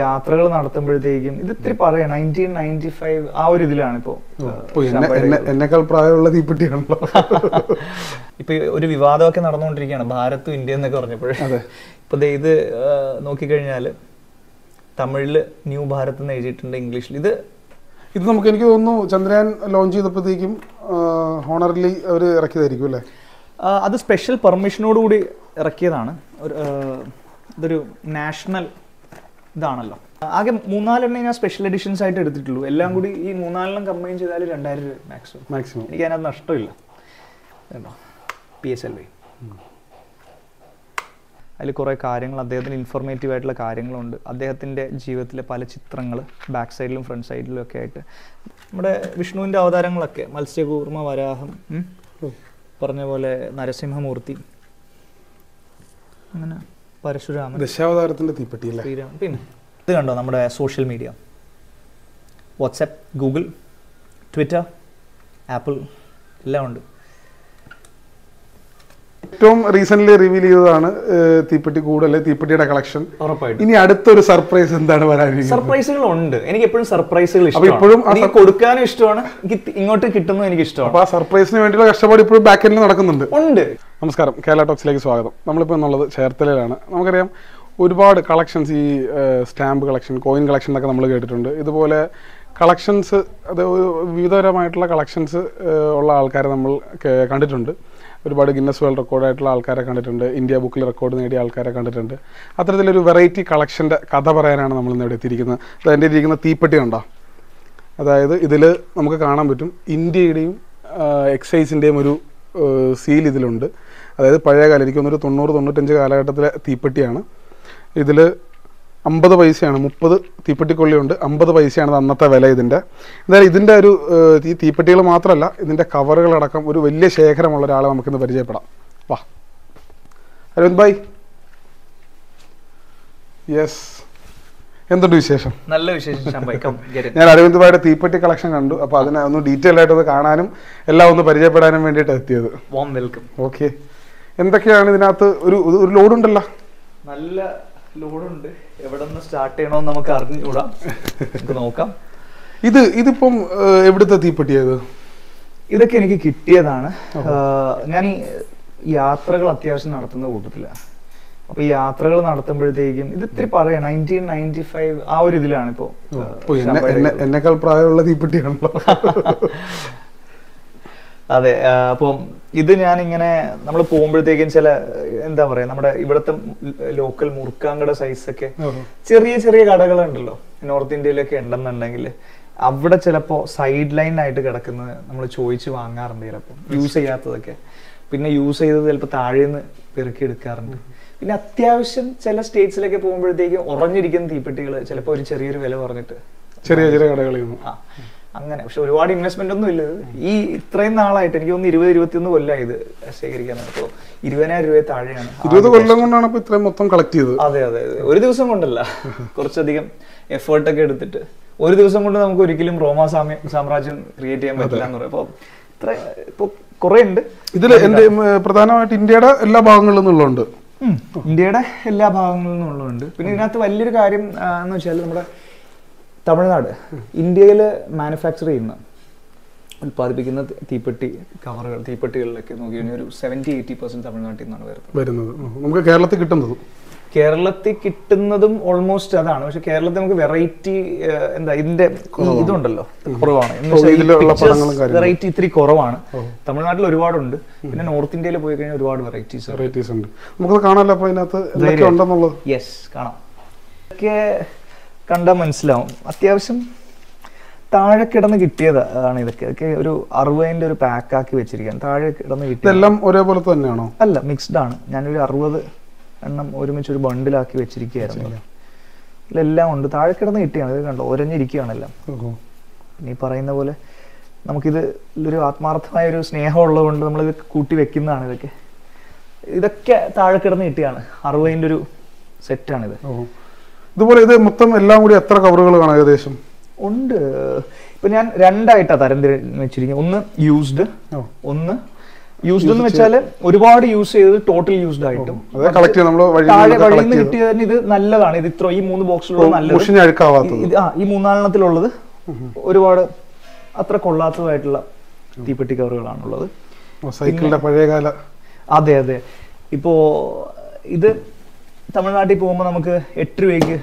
യാത്രകൾ നടത്തുമ്പോഴത്തേക്കും ഇത് ഇത്തിരി പറയാം 1995 ആ ഒരു ഇതിലാണ് ഇപ്പോ എന്നെക്കാൾ പ്രായമുള്ള തീപ്പെട്ടിയാണല്ലോ. ഇപ്പൊ ഒരു വിവാദമൊക്കെ നടന്നുകൊണ്ടിരിക്കുകയാണ് ഭാരതും ഇന്ത്യ എന്നൊക്കെ പറഞ്ഞപ്പോൾ. ഇപ്പൊ ഇത് നോക്കിക്കഴിഞ്ഞാല് തമിഴില് ന്യൂ ഭാരത് എന്ന് എഴുതിയിട്ടുണ്ട്, ഇംഗ്ലീഷിൽ ഇത് നമുക്ക് എനിക്ക് തോന്നുന്നു ചന്ദ്രയാൻ ലോഞ്ച് ചെയ്തപ്പോഴത്തേക്കും ഹോണറലി അവർ ഇറക്കിയതായിരിക്കും അല്ലേ? അത് സ്പെഷ്യൽ പെർമിഷനോടുകൂടി ഇറക്കിയതാണ്. ഇതൊരു നാഷണൽ ഇതാണല്ലോ. ആകെ 3-4 ഞാൻ സ്പെഷ്യൽ എഡിഷൻസ് ആയിട്ട് എടുത്തിട്ടുള്ളൂ. എല്ലാം കൂടി ഈ 3-4 കമ്പൈൻ ചെയ്താൽ 2000 രൂപ മാക്സിമം. എനിക്ക് അതിനകത്ത് നഷ്ടമില്ല. PSLV അതിൽ കുറേ കാര്യങ്ങൾ, അദ്ദേഹത്തിന് ഇൻഫോർമേറ്റീവ് ആയിട്ടുള്ള കാര്യങ്ങളുണ്ട്. അദ്ദേഹത്തിൻ്റെ ജീവിതത്തിലെ പല ചിത്രങ്ങൾ ബാക്ക് സൈഡിലും ഫ്രണ്ട് സൈഡിലും ഒക്കെ ആയിട്ട് നമ്മുടെ വിഷ്ണുവിൻ്റെ അവതാരങ്ങളൊക്കെ, മത്സ്യകൂർമ്മ, വരാഹം, പറഞ്ഞ പോലെ നരസിംഹമൂർത്തി, അങ്ങനെ പരശുരാമൻ, ദശാവതാരത്തിൻ്റെ തീപ്പെട്ടിയല്ലേ. പിന്നെ ഇത് കണ്ടോ, നമ്മുടെ social media, WhatsApp, Google, Twitter, apple എല്ലാം ഉണ്ട്. ഏറ്റവും റീസെന്റ് റിവീൽ ചെയ്തതാണ് തീപ്പെട്ടി കൂടുതൽ, തീപ്പെട്ടിയുടെ കളക്ഷൻ. ഉറപ്പായിട്ടും ഇനി അടുത്തൊരു സർപ്രൈസ് എന്താണ് വരാനിരിക്കുന്നത്? സർപ്രൈസുകൾ ഉണ്ട്. എനിക്ക് എപ്പോഴും സർപ്രൈസുകൾ ഇഷ്ടമാണ്, കൊടുക്കാനും ഇഷ്ടമാണ്, എനിക്ക് ഇങ്ങോട്ട് കിട്ടുന്നത് എനിക്ക് ഇഷ്ടമാണ്. അപ്പൊ ആ സർപ്രൈസിന് വേണ്ടിയുള്ള കഷ്ടപ്പാട് ഇപ്പോഴും ബാക്ക് എൻഡിൽ നടക്കുന്നുണ്ട്. നമസ്കാരം, കേരള ടോക്സിലേക്ക് സ്വാഗതം. നമ്മളിപ്പോൾ എന്നുള്ളത് ചേർത്തലയിലാണ്. നമുക്കറിയാം ഒരുപാട് കളക്ഷൻസ്, ഈ സ്റ്റാമ്പ് കളക്ഷൻ, കോയിൻ കളക്ഷൻ എന്നൊക്കെ നമ്മൾ കേട്ടിട്ടുണ്ട്. ഇതുപോലെ കളക്ഷൻസ്, അത് വിവിധതരമായിട്ടുള്ള കളക്ഷൻസ് ഉള്ള ആൾക്കാരെ നമ്മൾ കണ്ടിട്ടുണ്ട്. ഒരുപാട് ഗിന്നസ് വേൾഡ് റെക്കോർഡായിട്ടുള്ള ആൾക്കാരെ കണ്ടിട്ടുണ്ട്, ഇന്ത്യ ബുക്കിൽ റെക്കോർഡ് നേടിയ ആൾക്കാരെ കണ്ടിട്ടുണ്ട്. അത്തരത്തിലൊരു വെറൈറ്റി കളക്ഷൻ്റെ കഥ പറയാനാണ് നമ്മൾ ഇന്ന് ഇവിടെ എത്തിയിരിക്കുന്നത്. അത് എൻ്റെ ഇരിക്കുന്ന തീപ്പെട്ടി കണ്ടോ, അതായത് ഇതിൽ നമുക്ക് കാണാൻ പറ്റും ഇന്ത്യയുടെയും എക്സൈസിൻ്റെയും ഒരു സീൽ ഇതിലുണ്ട്. അതായത് പഴയ കാലം, എനിക്കൊന്നൊരു 90-95 കാലഘട്ടത്തിലെ തീപ്പെട്ടിയാണ്. ഇതിൽ 50 പൈസയാണ്, 30 തീപ്പെട്ടിക്കൊള്ളിയുണ്ട്, 50 പൈസയാണ് അന്നത്തെ വില ഇതിൻ്റെ. എന്തായാലും ഇതിൻ്റെ ഒരു ഈ തീപ്പെട്ടികൾ മാത്രമല്ല, ഇതിൻ്റെ കവറുകളടക്കം ഒരു വലിയ ശേഖരമുള്ള ഒരാളെ നമുക്കിന്ന് പരിചയപ്പെടാം. വാ അരവിന്ദ് ഭായ്. യെസ്, എന്തുണ്ട് വിശേഷം? നല്ല വിശേഷം. ഞാൻ അരവിന്ദ് ഭായിയുടെ തീപ്പെട്ടി കളക്ഷൻ കണ്ടു. അപ്പോൾ അതിനെ ഒന്ന് ഡീറ്റെയിൽ ആയിട്ട് ഒന്ന് കാണാനും എല്ലാം ഒന്ന് പരിചയപ്പെടാനും വേണ്ടിയിട്ട് എത്തിയത്. Warm welcome. ഓക്കെ, എന്തൊക്കെയാണ് ഇതിനകത്ത്? ഒരു ലോഡുണ്ടല്ലോ. നല്ല ലോഡുണ്ട്. എവിടെ നിന്ന് സ്റ്റാർട്ട് ചെയ്യണമെന്ന് നമുക്ക് അറിഞ്ഞുകൂടാ, നോക്കാം. ഇതിപ്പം എവിടുത്തെ തീപ്പെട്ടിയത്? ഇതൊക്കെ എനിക്ക് കിട്ടിയതാണ്. ഞാൻ ഈ യാത്രകൾ അത്യാവശ്യം നടത്തുന്ന കൂട്ടത്തിലാണ്. അപ്പൊ ഈ യാത്രകൾ നടത്തുമ്പോഴത്തേക്കും ഇത് ഇത്തിരി പറയാം 1995 ആ ഒരു ഇതിലാണ് ഇപ്പോ. എന്നെക്കാൾ പ്രായമുള്ള തീപ്പെട്ടിയാണല്ലോ. അതെ. അപ്പം ഇത് ഞാനിങ്ങനെ നമ്മൾ പോകുമ്പോഴത്തേക്കും ചില എന്താ പറയാ, നമ്മുടെ ഇവിടുത്തെ ലോക്കൽ മുറുക്കാങ്കട സൈസൊക്കെ ചെറിയ ചെറിയ കടകളുണ്ടല്ലോ നോർത്ത് ഇന്ത്യയിലൊക്കെ ഉണ്ടെന്നുണ്ടെങ്കിൽ, അവിടെ ചിലപ്പോൾ സൈഡ് ലൈൻ ആയിട്ട് കിടക്കുന്നത് നമ്മൾ ചോദിച്ച് വാങ്ങാറുണ്ട്. ചിലപ്പോൾ യൂസ് ചെയ്യാത്തതൊക്കെ, പിന്നെ യൂസ് ചെയ്തത് ചിലപ്പോൾ താഴേന്ന് പെറുക്കി എടുക്കാറുണ്ട്. പിന്നെ അത്യാവശ്യം ചില സ്റ്റേറ്റ്സിലൊക്കെ പോകുമ്പോഴത്തേക്കും ഉറഞ്ഞിരിക്കുന്ന തീപ്പെട്ടികൾ ചിലപ്പോൾ ഒരു ചെറിയൊരു വില പറഞ്ഞിട്ട് ചെറിയ ചെറിയ കടകളിൽ അങ്ങനെ. പക്ഷെ ഒരുപാട് ഇൻവെസ്റ്റ്മെന്റ് ഒന്നും ഇല്ല. ഈ ഇത്രയും നാളായിട്ട് എനിക്ക് തോന്നുന്നു 20-21 കൊല്ലമായി ഇത് ശേഖരിക്കാൻ. അപ്പോൾ 20,000 രൂപ താഴെയാണ്. 20 കൊല്ലം കൊണ്ടാണ് ഇപ്പൊ ഇത്രയും മൊത്തം കളക്ട് ചെയ്തത്. അതെ അതെ അതെ, ഒരു ദിവസം കൊണ്ടല്ല, കുറച്ചധികം എഫേർട്ടൊക്കെ എടുത്തിട്ട്. ഒരു ദിവസം കൊണ്ട് നമുക്ക് ഒരിക്കലും റോമാ സാമ്രാജ്യം ക്രിയേറ്റ് ചെയ്യാൻ പറ്റില്ല എന്ന് പറയും. അപ്പോൾ ഇത്ര ഇപ്പോൾ കുറെ ഉണ്ട് ഇതിൽ. എന്റെ പ്രധാനമായിട്ട് ഇന്ത്യയുടെ എല്ലാ ഭാഗങ്ങളിൽ നിന്നുള്ളതുണ്ട്. ഇന്ത്യയുടെ എല്ലാ ഭാഗങ്ങളിൽ നിന്നുള്ളതുണ്ട്. പിന്നെ ഇതിനകത്ത് വലിയൊരു കാര്യം എന്ന് വെച്ചാൽ നമ്മുടെ തമിഴ്നാട് ഇന്ത്യയിൽ മാനുഫാക്ചർ ചെയ്യുന്ന, ഉൽപ്പാദിപ്പിക്കുന്ന തീപ്പെട്ടി കവറുകൾ, തീപ്പെട്ടികളിലൊക്കെ നോക്കി കഴിഞ്ഞാൽ ഒരു 70-80% തമിഴ്നാട്ടിൽ നിന്നാണ് വരുന്നത്. നമുക്ക് കേരളത്തിൽ കിട്ടുന്നതും ഓൾമോസ്റ്റ് അതാണ്. പക്ഷെ കേരളത്തിൽ നമുക്ക് വെറൈറ്റി എന്താ ഇതിന്റെ ഇതുണ്ടല്ലോ കുറവാണ്. വെറൈറ്റി ഇത്തിരി കുറവാണ്. തമിഴ്നാട്ടിൽ ഒരുപാടുണ്ട്. പിന്നെ നോർത്ത് ഇന്ത്യയിൽ പോയി കഴിഞ്ഞാൽ ഒരുപാട് വെറൈറ്റീസ് ഉണ്ട്. നമുക്ക് കാണാമല്ലോ. യെസ്, കാണാം. ഇതൊക്കെ കണ്ടാൽ മനസ്സിലാവും. അത്യാവശ്യം താഴെ കിടന്ന് കിട്ടിയതാണ് ഇതൊക്കെ. ഇതൊക്കെ ഒരു 60 ഒരു പാക്കാക്കി വെച്ചിരിക്കുകയാണ്. താഴെ കിടന്ന് കിട്ടിയെല്ലാം ഒരേപോലെ തന്നെയാണോ? അല്ല, മിക്സ്ഡ് ആണ്. ഞാനൊരു 60 എണ്ണം ഒരുമിച്ച് ഒരു ബണ്ടിലാക്കി വെച്ചിരിക്കുകയായിരുന്നു. ഇതിലെല്ലാം ഉണ്ട്. താഴെ കിടന്ന് കിട്ടിയാണ്. ഇത് കണ്ടോ, ഒരഞ്ഞിരിക്കുകയാണെല്ലാം. പിന്നെ ഈ പറയുന്ന പോലെ നമുക്കിത് ഒരു ആത്മാർത്ഥമായ ഒരു സ്നേഹം ഉള്ളത് കൊണ്ട് നമ്മളിത് കൂട്ടി വെക്കുന്നതാണ്. ഇതൊക്കെ താഴെ കിടന്ന് കിട്ടിയാണ്. 60 ഒരു സെറ്റാണിത്. ഇതുപോലെ ഇത് മൊത്തം എല്ലാം കൂടി എത്ര കവറുകൾ കാണാം ഏകദേശം? ഉണ്ട്. ഇപ്പൊ ഞാൻ രണ്ടായിട്ടാണ് തരം വെച്ചിരിക്കുന്നത്. ഒന്ന് യൂസ്ഡ്, ഒന്ന് യൂസ്ഡ് എന്ന് വെച്ചാൽ ഒരുപാട് യൂസ് ചെയ്ത് ടോട്ടൽ യൂസ്ഡ് ആയിട്ടും താഴെ വഴിയിൽ നിന്ന് കിട്ടിയതിന് ഇത് നല്ലതാണ്. ഇത് ഇത്ര ഈ 3 ബോക്സിലുള്ള നല്ലത്. ഈ 4 ഒരുപാട് അത്ര കൊള്ളാത്തതായിട്ടുള്ള തീപ്പെട്ടി കവറുകളാണുള്ളത്. സൈക്കിളിന്റെ പഴയകാല. അതെ അതെ. ഇപ്പോ ഇത് തമിഴ്നാട്ടിൽ പോകുമ്പോ നമുക്ക് 8 രൂപയ്ക്ക്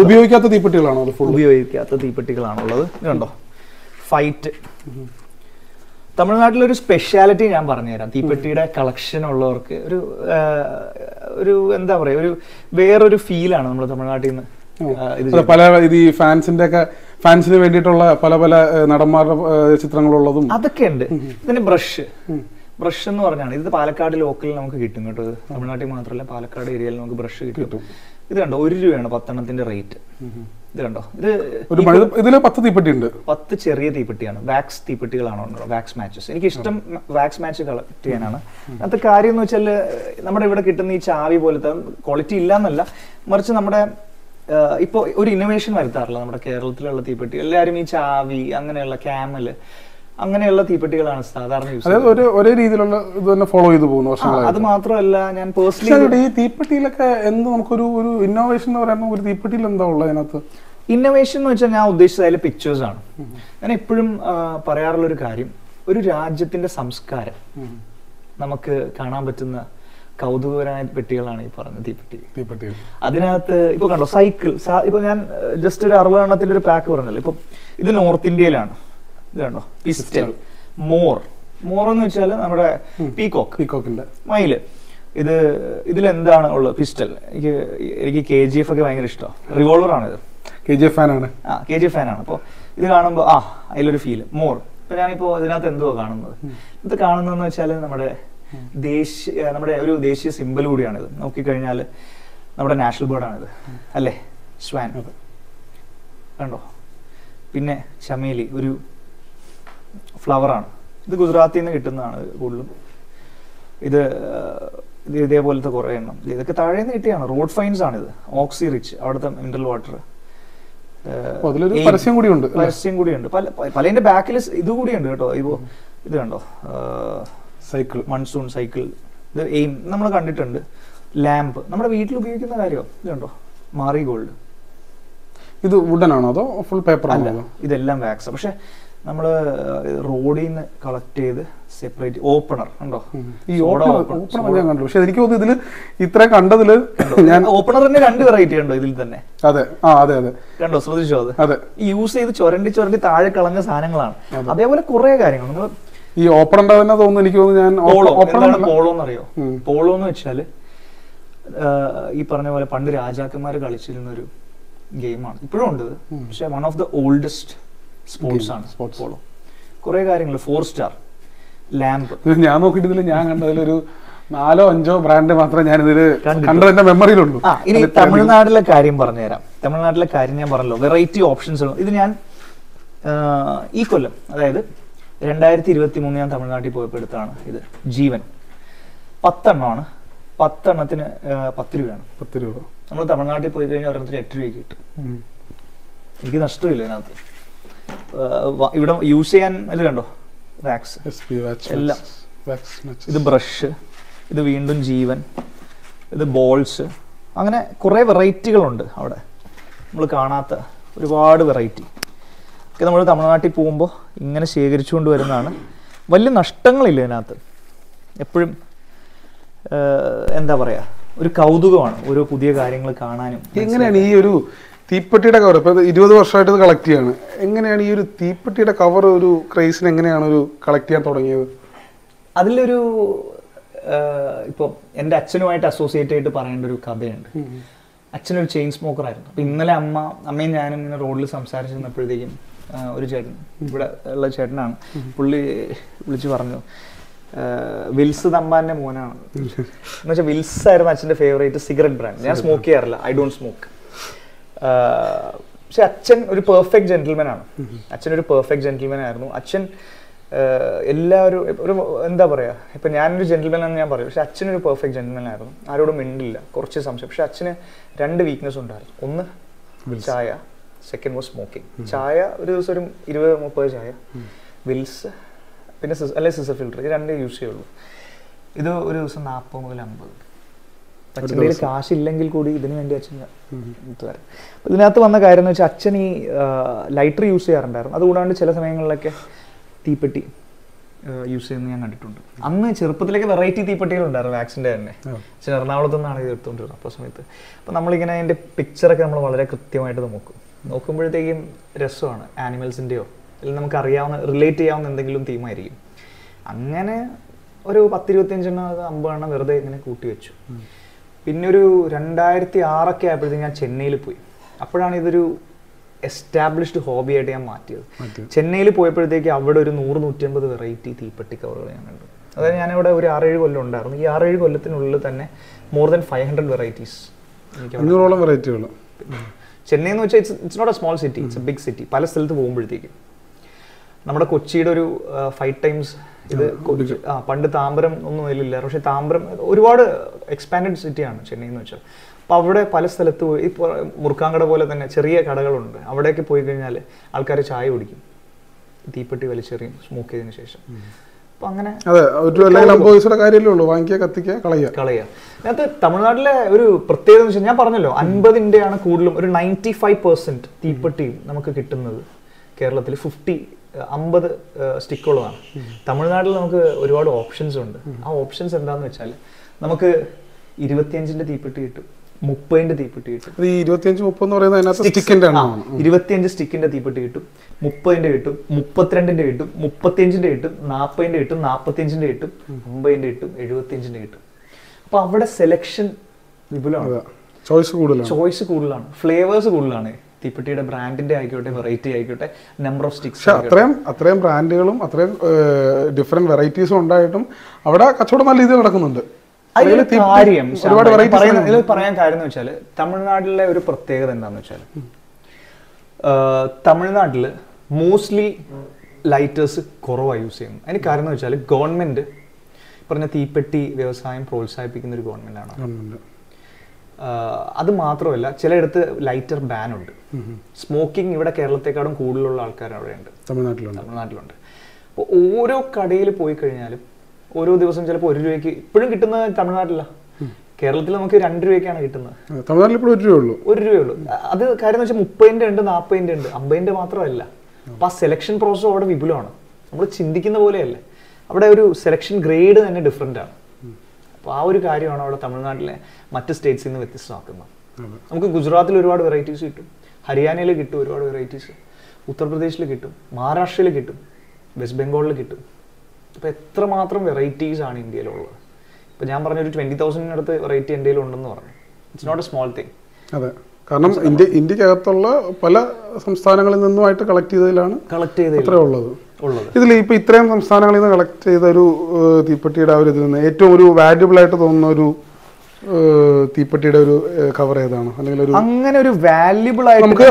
ഉപയോഗിക്കാത്ത തീപ്പെട്ടികളാണോ? ഉപയോഗിക്കാത്ത തീപ്പെട്ടികളാണുള്ളത്. കണ്ടോ ഫൈറ്റ്. തമിഴ്നാട്ടിലൊരു സ്പെഷ്യാലിറ്റി ഞാൻ പറഞ്ഞുതരാം. തീപ്പെട്ടിയുടെ കളക്ഷൻ ഉള്ളവർക്ക് ഒരു എന്താ പറയാ, ഒരു വേറൊരു ഫീലാണ് നമ്മൾ തമിഴ്നാട്ടിൽ നിന്ന്. പല ഇത് ഫാൻസിന് വേണ്ടിയിട്ടുള്ള പല പല നടന്മാരുടെ ചിത്രങ്ങളുള്ളതും അതൊക്കെ ഉണ്ട്. ഇതിന് ബ്രഷ് എന്ന് പറഞ്ഞാണ്. ഇത് പാലക്കാട് ലോക്കലിൽ നമുക്ക് കിട്ടും കേട്ടോ. ഇത് തമിഴ്നാട്ടിൽ മാത്രമല്ല പാലക്കാട് ഏരിയയിൽ നമുക്ക് ബ്രഷ് കിട്ടും. ഇത് കണ്ടോ 1 രൂപയാണ് 10 എണ്ണത്തിന്റെ റേറ്റ്. ഇത് കണ്ടോ, ഇതില് 10 തീപ്പെട്ടി ഉണ്ട്. 10 ചെറിയ തീപ്പെട്ടിയാണ്. വാക്സ് തീപ്പെട്ടികളാണോ, വാക്സ് മാച്ചസ്. എനിക്ക് ഇഷ്ടം വാക്സ് മാച്ച് കളക്ട് ചെയ്യാനാണ്. അത് കാര്യം എന്ന് വെച്ചാൽ നമ്മുടെ ഇവിടെ കിട്ടുന്ന ഈ ചാവി പോലത്തെ ക്വാളിറ്റി ഇല്ല എന്നല്ല, മറിച്ച് നമ്മുടെ ഇപ്പൊ ഒരു ഇന്നോവേഷൻ വരുത്താറില്ല നമ്മുടെ കേരളത്തിലുള്ള തീപ്പെട്ടി. എല്ലാവരും ഈ ചാവി അങ്ങനെയുള്ള ക്യാമൽ അങ്ങനെയുള്ള തീപ്പെട്ടികളാണ് സാധാരണ യൂസ് ചെയ്യുന്നത്. ഒരേ രീതിയിലുള്ള ഇത് തന്നെ ഫോളോ ചെയ്തു പോകുന്നു വർഷങ്ങളായി. അത് മാത്രമല്ല ഞാൻ പേഴ്സണലി ഈ തീപ്പെട്ടിയിലൊക്കെ എന്ത് നമുക്കൊരു ഇന്നോവേഷൻ എന്ന് പറയുമ്പോൾ ഒരു തീപ്പെട്ടിയിൽ എന്താ ഉള്ളത് അതിനകത്ത്? ഇന്നോവേഷൻ എന്ന് വെച്ചാൽ ഞാൻ ഉദ്ദേശിച്ചത് അതിലെ പിക്ചേഴ്സ് ആണ്. ഞാൻ എപ്പോഴും പറയാറുള്ള ഒരു കാര്യം, ഒരു രാജ്യത്തിന്റെ സംസ്കാരം നമുക്ക് കാണാൻ പറ്റുന്ന കൗതുകപരമായ പെട്ടികളാണ് ഈ പറഞ്ഞ തീപ്പെട്ടി. അതിനകത്ത് ഇപ്പൊ കണ്ടോ സൈക്കിൾ. ഇപ്പൊ ഞാൻ ജസ്റ്റ് ഒരു 60 എണ്ണത്തിന്റെ ഒരു പാക്ക് പറഞ്ഞല്ലോ. ഇപ്പൊ ഇത് നോർത്ത് ഇന്ത്യയിലാണ്. ഇത് കണ്ടോ പിസ്റ്റൽ. മോർ എന്ന് വെച്ചാൽ നമ്മുടെ പീകോക്കിന്റെ മയില്. ഇതിലെന്താണ് ഉള്ളത്? പിസ്റ്റൽ. എനിക്ക് KGF ഒക്കെ ഭയങ്കര ഇഷ്ടമാണ്. റിവോൾവർ ആണ് ഇത്. KGF ഫാനാണ്. അപ്പൊ ഇത് കാണുമ്പോ അതിലൊരു ഫീല്. മോർ. ഇപ്പൊ ഞാനിപ്പോ ഇതിനകത്ത് എന്തുവാ കാണുന്നത്? ഇത് കാണുന്നതെന്ന് വെച്ചാൽ നമ്മുടെ ഒരു ദേശീയ സിമ്പൽ കൂടിയാണിത്. നോക്കിക്കഴിഞ്ഞാൽ നമ്മുടെ നാഷണൽ ബേർഡാണിത് അല്ലേ, സ്വാൻ. കണ്ടോ? പിന്നെ ചമേലി ഒരു ഫ്ലവറാണ്. ഇത് ഗുജറാത്തിൽ നിന്ന് കിട്ടുന്നതാണ് കൂടുതലും. ഇത് ഇതേപോലത്തെ കുറെ എണ്ണം. ഇതൊക്കെ താഴെ നിന്ന് കിട്ടിയാണ്. റോഡ് ഫൈൻസ് ആണിത്. ഓക്സി റിച്ച്, അവിടുത്തെ മിനറൽ വാട്ടർ. പരസ്യം കൂടിയുണ്ട്. പലതിന്റെ ബാക്കിൽ ഇത് കൂടിയുണ്ട് കേട്ടോ. ഇത് കണ്ടോ സൈക്കിൾ, മൺസൂൺ സൈക്കിൾ. ഇത് എയിം നമ്മൾ കണ്ടിട്ടുണ്ട്. ലാമ്പ് നമ്മുടെ വീട്ടിൽ ഉപയോഗിക്കുന്ന കാര്യമോ. ഇത് കണ്ടോ മാറി ഗോൾഡ്. ഇത് വുഡൻ ആണോ അതോ ഫുൾ പേപ്പർ ആണോ? ഇതെല്ലാം വാക്സ്. പക്ഷെ നമ്മള് റോഡിൽ നിന്ന് കളക്ട് ചെയ്ത് സെപ്പറേറ്റ് ഓപ്പണർ ഉണ്ടോ? ഈ ഓപ്പണർ ഞാൻ കണ്ടു. പക്ഷെ എനിക്ക് തോന്നുന്നു ഇതില് ഇത്ര കണ്ടതില് ഞാൻ ഓപ്പണറിന്റെ 2 വെറൈറ്റി ഉണ്ടോ ഇതിൽ തന്നെ? അതെ അതെ കണ്ടോ, ശ്രദ്ധിച്ചോ? അത് യൂസ് ചെയ്ത് ചുരണ്ടി താഴെ കളഞ്ഞ സാധനങ്ങളാണ്. അതേപോലെ കുറെ കാര്യങ്ങൾ നമ്മൾ ഈ ഓപ്പണറിന്റെ തന്നെ തോന്നുന്നു. എനിക്ക് തോന്നുന്നു ഞാൻ പോളോ എന്നറിയോ? പോളോ എന്ന് വെച്ചാല് ഈ പറഞ്ഞ പോലെ പണ്ട് രാജാക്കന്മാര് കളിച്ചിരുന്ന ഒരു ഗെയിമാണ്. ഇപ്പോഴും ഉണ്ട്. പക്ഷെ one of the oldest sports ആണ് പോളോ. കുറെ കാര്യങ്ങൾ. 4 സ്റ്റാർ ലാമ്പ്. ഞാൻ നോക്കിയിട്ട് ഞാൻ കണ്ടതിലൊരു 4-5 ബ്രാൻഡ് മാത്രമേ ഞാൻ ഇതിൽ കണ്ടതിന്റെ മെമ്മറിയിലുള്ളൂ. ഇനി തമിഴ്നാട്ടിലെ കാര്യം പറഞ്ഞുതരാം. തമിഴ്നാട്ടിലെ കാര്യം ഞാൻ പറഞ്ഞല്ലോ, വെറൈറ്റി ഓപ്ഷൻസ്. ഇത് ഞാൻ ഈ കൊല്ലം, അതായത് 2023 ഞാൻ തമിഴ്നാട്ടിൽ പോയപ്പോൾ എടുത്താണ് ഇത്. ജീവൻ 10 എണ്ണമാണ്. 10 എണ്ണത്തിന് 10 രൂപയാണ്. 10 രൂപ. നമ്മൾ തമിഴ്നാട്ടിൽ പോയി കഴിഞ്ഞാൽ ഒരെണ്ണത്തിന് 8 രൂപയ്ക്ക് കിട്ടും. എനിക്ക് നഷ്ടമില്ല ഇതിനകത്ത്. ഇവിടെ യൂസ് ചെയ്യാൻ ഇത് കണ്ടോ വാക്സ് എല്ലാം. ഇത് ബ്രഷ്, ഇത് വീണ്ടും ജീവൻ, ഇത് ബോൾസ്. അങ്ങനെ കുറെ വെറൈറ്റികളുണ്ട് അവിടെ, നമ്മൾ കാണാത്ത ഒരുപാട് വെറൈറ്റി ഒക്കെ. നമ്മൾ തമിഴ്നാട്ടിൽ പോകുമ്പോൾ ഇങ്ങനെ ശേഖരിച്ചുകൊണ്ട് വരുന്നതാണ്. വലിയ നഷ്ടങ്ങളില്ല ഇതിനകത്ത്. എപ്പോഴും എന്താ പറയാ, ഒരു കൗതുകമാണ് ഓരോ പുതിയ കാര്യങ്ങൾ കാണാനും. എങ്ങനെയാണ് ഈ ഒരു തീപ്പെട്ടിയുടെ കവർ ഇപ്പൊ 20 വർഷമായിട്ട് ഇത് കളക്ട് ചെയ്യാണ്? എങ്ങനെയാണ് ഈ ഒരു തീപ്പെട്ടിയുടെ കവർ ഒരു ക്രൈസിന് എങ്ങനെയാണ് ഒരു കളക്ട് ചെയ്യാൻ തുടങ്ങിയത്? അതിലൊരു ഇപ്പോൾ എൻ്റെ അച്ഛനുമായിട്ട് അസോസിയേറ്റ് ആയിട്ട് പറയേണ്ട ഒരു കഥയുണ്ട്. അച്ഛനൊരു ചെയിൻ സ്മോക്കർ ആയിരുന്നു. അപ്പൊ ഇന്നലെ അമ്മയും ഞാനും ഇങ്ങനെ റോഡിൽ സംസാരിച്ചിരുന്നപ്പോഴത്തേക്കും ഒരു ചേട്ടൻ, ഇവിടെ ഉള്ള ചേട്ടനാണ്, പുള്ളി വിളിച്ചു പറഞ്ഞു വിൽസ് തമ്പാന്റെ മോനാണ്. എന്ന് വെച്ചാൽ വിൽസ് ആയിരുന്നു അച്ഛൻ്റെ ഫേവറേറ്റ് സിഗരറ്റ് ബ്രാൻഡ്. ഞാൻ സ്മോക്ക് ചെയ്യാറില്ല, ഐ ഡോണ്ട് സ്മോക്ക്. പക്ഷെ അച്ഛൻ ഒരു പെർഫെക്റ്റ് ജെന്റിൽമാൻ ആണ്. അച്ഛനൊരു പെർഫെക്റ്റ് ജെന്റിൽമാൻ ആയിരുന്നു. അച്ഛൻ എല്ലാവരും ഒരു എന്താ പറയാ, ഇപ്പൊ ഞാനൊരു ജെന്റിൽമാൻ ആണെന്ന് ഞാൻ പറയും, പക്ഷെ അച്ഛനൊരു പെർഫെക്റ്റ് ജെന്റിൽമാൻ ആയിരുന്നു. ആരോടും മിണ്ടില്ല, കുറച്ച് സംശയം. പക്ഷെ അച്ഛന് 2 വീക്ക്നെസ് ഉണ്ടായിരുന്നു. ഒന്ന് ചായ, സെക്കൻഡ് വാസ് സ്മോക്കിംഗ്. ചായ ഒരു ദിവസം ഒരു 20-30 ചായ, വിൽസ് പിന്നെ അല്ലെ സിസർ ഫിൽറ്റർ, ഇത് രണ്ടേ യൂസ് ചെയ്യുള്ളൂ. ഇത് ഒരു ദിവസം 40 മുതൽ 50. അച്ഛൻ്റെ കയ്യിൽ കാശില്ലെങ്കിൽ കൂടി ഇതിനു വേണ്ടി അച്ഛൻ തരാം. അപ്പോൾ ഇതിനകത്ത് വന്ന കാര്യം എന്ന് വെച്ചാൽ അച്ഛൻ ഈ ലൈറ്റർ യൂസ് ചെയ്യാറുണ്ടായിരുന്നു. അതുകൂടാണ്ട് ചില സമയങ്ങളിലൊക്കെ തീപ്പെട്ടി യൂസ് ചെയ്യുന്നത് ഞാൻ കണ്ടിട്ടുണ്ട്. അന്ന് ചെറുപ്പത്തിലേക്ക് വെറൈറ്റി തീപ്പെട്ടികളുണ്ടായിരുന്നു വാക്സിൻ്റെ തന്നെ. അച്ഛൻ എറണാകുളത്തു നിന്നാണ് ഇത് എടുത്തുകൊണ്ടിരുന്നത് അപ്പോൾ സമയത്ത്. അപ്പോൾ നമ്മളിങ്ങനെ അതിൻ്റെ പിക്ചറൊക്കെ നമ്മൾ വളരെ കൃത്യമായിട്ട് നോക്കുമ്പോഴത്തേക്കും രസമാണ്. ആനിമൽസിൻ്റെയോ അല്ലെങ്കിൽ നമുക്ക് അറിയാവുന്ന റിലേറ്റ് ചെയ്യാവുന്ന എന്തെങ്കിലും തീമായിരിക്കും. അങ്ങനെ ഒരു 10-25 എണ്ണം 50 എണ്ണം വെറുതെ ഇങ്ങനെ കൂട്ടി വെച്ചു. പിന്നെ ഒരു 2006 ആയപ്പോഴത്തേക്ക് ഞാൻ ചെന്നൈയിൽ പോയി. അപ്പോഴാണ് ഇതൊരു എസ്റ്റാബ്ലിഷ്ഡ് ഹോബി ആയിട്ട് ഞാൻ മാറ്റിയത്. ചെന്നൈയിൽ പോയപ്പോഴത്തേക്ക് അവിടെ ഒരു 100-150 വെറൈറ്റി തീപ്പെട്ടി കവറുകൾ ഞാൻ കണ്ടു. അതായത് ഞാനിവിടെ ഒരു 6-7 കൊല്ലം ഉണ്ടായിരുന്നു. ഈ 6-7 കൊല്ലത്തിനുള്ളിൽ തന്നെ മോർ ദാൻ 500 വെറൈറ്റീസ്. 500ഓളം വെറൈറ്റികൾ. ചെന്നൈ എന്ന് വെച്ചാൽ it's not a small city, it's a big city. പല സ്ഥലത്ത് പോകുമ്പോഴത്തേക്കും നമ്മുടെ കൊച്ചിയുടെ ഒരു 5 times ഇത് പണ്ട് താമ്പരം ഒന്നും അതിലില്ല. പക്ഷേ താമ്പരം ഒരുപാട് എക്സ്പാൻഡഡ് സിറ്റിയാണ് ചെന്നൈ എന്ന് വെച്ചാൽ. അപ്പോൾ അവിടെ പല സ്ഥലത്ത് പോയി, ഇപ്പോൾ മുറുക്കാങ്കട പോലെ തന്നെ ചെറിയ കടകളുണ്ട്. അവിടേക്ക് പോയി കഴിഞ്ഞാൽ ആൾക്കാർ ചായ കുടിക്കും, തീപ്പെട്ടി വലിച്ചെറിയും സ്മോക്ക് ചെയ്തതിന് ശേഷം. അപ്പോൾ അങ്ങനെ കളയുക. അതിനകത്ത് തമിഴ്നാട്ടിലെ ഒരു പ്രത്യേകത എന്ന് വെച്ചാൽ ഞാൻ പറഞ്ഞല്ലോ 50-ൻ്റെയാണ് കൂടുതലും. ഒരു 95% തീപ്പെട്ടിയും നമുക്ക് കിട്ടുന്നത് കേരളത്തിൽ 50 സ്റ്റിക്കുള്ളതാണ്. തമിഴ്നാട്ടിൽ നമുക്ക് ഒരുപാട് ഓപ്ഷൻസ് ഉണ്ട്. ആ ഓപ്ഷൻസ് എന്താണെന്ന് വെച്ചാൽ നമുക്ക് 25-ൻ്റെ തീപ്പെട്ടി കിട്ടും, 30-ൻ്റെ തീപ്പെട്ടി കിട്ടും. 25 സ്റ്റിക്കിന്റെ തീപ്പെട്ടി കിട്ടും, 30-ൻ്റെ കിട്ടും, 32-ൻ്റെ കിട്ടും, 35-ൻ്റെ കിട്ടും, 40-ൻ്റെ കിട്ടും, 45-ൻ്റെ കിട്ടും, 50-ൻ്റെ കിട്ടും, 75-ൻ്റെ കിട്ടും. അപ്പൊ അവിടെ സെലക്ഷൻ വിപുലമാണ്, ചോയ്സ് കൂടുതലാണ്, ഫ്ലേവേഴ്സ് കൂടുതലാണ്. തീപ്പെട്ടിയുടെ ബ്രാൻഡിന്റെ ആയിക്കോട്ടെ, വെറൈറ്റി ആയിക്കോട്ടെ, നമ്പർ ഓഫ് സ്റ്റിക്സ്. അത്രയും ബ്രാൻഡുകളും അത്രയും ഡിഫറെന്റ് വെറൈറ്റീസും ഉണ്ടായിട്ടും അവിടെ കച്ചവടം നല്ല രീതിയിൽ നടക്കുന്നുണ്ട്. പറയാൻ കാര്യം എന്ന് വെച്ചാൽ തമിഴ്നാട്ടിലെ ഒരു പ്രത്യേകത എന്താന്ന് വെച്ചാൽ തമിഴ്നാട്ടില് മോസ്റ്റ്ലി ലൈറ്റേഴ്സ് കുറവാണ് യൂസ് ചെയ്യുന്നത്. അതിന് കാരണം എന്ന് വെച്ചാൽ ഗവൺമെന്റ് പറഞ്ഞ തീപ്പെട്ടി വ്യവസായം പ്രോത്സാഹിപ്പിക്കുന്ന ഒരു ഗവൺമെന്റാണ്. അത് മാത്രമല്ല ചിലയിടത്ത് ലൈറ്റർ ബാൻ ഉണ്ട്. സ്മോക്കിംഗ് ഇവിടെ കേരളത്തെക്കാളും കൂടുതലുള്ള ആൾക്കാർ അവിടെയുണ്ട്, തമിഴ്നാട്ടിലുണ്ട്. അപ്പോൾ ഓരോ കടയിൽ പോയി കഴിഞ്ഞാലും ഓരോ ദിവസം ചിലപ്പോൾ 1 രൂപയ്ക്ക് ഇപ്പോഴും കിട്ടുന്നത് തമിഴ്നാട്ടിലാണ്. കേരളത്തിൽ നമുക്ക് 2 രൂപയ്ക്കാണ് കിട്ടുന്നത്. തമിഴ്നാട്ടിൽ ഇപ്പോൾ 1 രൂപയുള്ളൂ. അത് കാര്യം എന്ന് വെച്ചാൽ 30-ൻ്റെ ഉണ്ട്, 40-ൻ്റെ ഉണ്ട്, 50-ൻ്റെ മാത്രമല്ല. അപ്പോൾ ആ സെലക്ഷൻ പ്രോസസ് അവിടെ വിപുലമാണ്. നമ്മൾ ചിന്തിക്കുന്ന പോലെയല്ല, അവിടെ ഒരു സെലക്ഷൻ ഗ്രേഡ് തന്നെ ഡിഫറെൻ്റ് ആണ്. അപ്പോൾ ആ ഒരു കാര്യമാണ് അവിടെ തമിഴ്നാട്ടിലെ മറ്റ് സ്റ്റേറ്റ്സിൽ നിന്ന് വ്യത്യസ്തമാക്കുന്നത്. നമുക്ക് ഗുജറാത്തിൽ ഒരുപാട് വെറൈറ്റീസ് കിട്ടും, ഹരിയാനയിൽ കിട്ടും ഒരുപാട് വെറൈറ്റീസ്, ഉത്തർപ്രദേശിൽ കിട്ടും, മഹാരാഷ്ട്രയിൽ കിട്ടും, വെസ്റ്റ് ബംഗാളിൽ കിട്ടും. അപ്പോൾ എത്രമാത്രം വെറൈറ്റീസ് ആണ് ഇന്ത്യയിലുള്ളത്. ഇപ്പോൾ ഞാൻ പറഞ്ഞൊരു 20,000-നടുത്ത് വെറൈറ്റി ഇന്ത്യയിൽ ഉണ്ടെന്ന് പറഞ്ഞു. It's not a small thing. അതെ, കാരണം ഇന്ത്യക്കകത്തുള്ള പല സംസ്ഥാനങ്ങളിൽ നിന്നുമായിട്ട് കളക്ട് ചെയ്തതിലാണ് ഉള്ളത്. ഇതിൽ ഇപ്പൊ ഇത്രയും സംസ്ഥാനങ്ങളിൽ നിന്ന് കളക്ട് ചെയ്ത ഒരു തീപ്പെട്ടിയുടെ ആ ഒരു ഇതിൽ നിന്ന് ഏറ്റവും ഒരു വാല്യുബിൾ ആയിട്ട് തോന്നുന്ന ഒരു തീപ്പെട്ടിയുടെ ഒരു കവർ ഏതാണ്? അല്ലെങ്കിൽ അങ്ങനെ ഒരു വാല്യുബിൾ ആയിട്ട് നമുക്ക്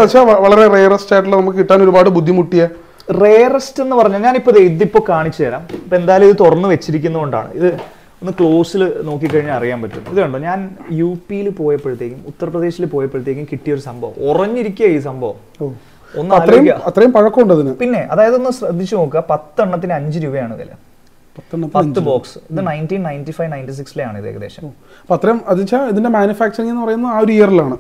വളരെ റെയറസ്റ്റ് ആയിട്ടുള്ള നമുക്ക് കിട്ടാൻ ഒരുപാട് ബുദ്ധിമുട്ടിയ റെയറസ്റ്റ് എന്ന് പറഞ്ഞാൽ ഇതിപ്പോ കാണിച്ചു തരാം. ഇപ്പൊ എന്തായാലും ഇത് തുറന്നു വെച്ചിരിക്കുന്നതുകൊണ്ടാണ് ഇത് ഒന്ന് ക്ലോസിൽ നോക്കിക്കഴിഞ്ഞാൽ അറിയാൻ പറ്റും. ഇത് കണ്ടോ, ഞാൻ UP-യിൽ പോയപ്പോഴത്തേക്കും ഉത്തർപ്രദേശിൽ പോയപ്പോഴത്തേക്കും കിട്ടിയൊരു സംഭവം. ഉറഞ്ഞിരിക്കുക ഈ സംഭവം. അത്രയും പഴക്കമുണ്ട് അതിന്. പിന്നെ അതായത് ഒന്ന് ശ്രദ്ധിച്ചു നോക്കുക, 10 എണ്ണത്തിന് 5 രൂപയാണ് വില. 10 ബോക്സ്. ഇത് 1995-96 ഇത് ഏകദേശം. അത്രയും ഇതിന്റെ മാനുഫാക്ചറിംഗ് എന്ന് പറയുന്നത് ആ ഒരു ഇയറിലാണ്.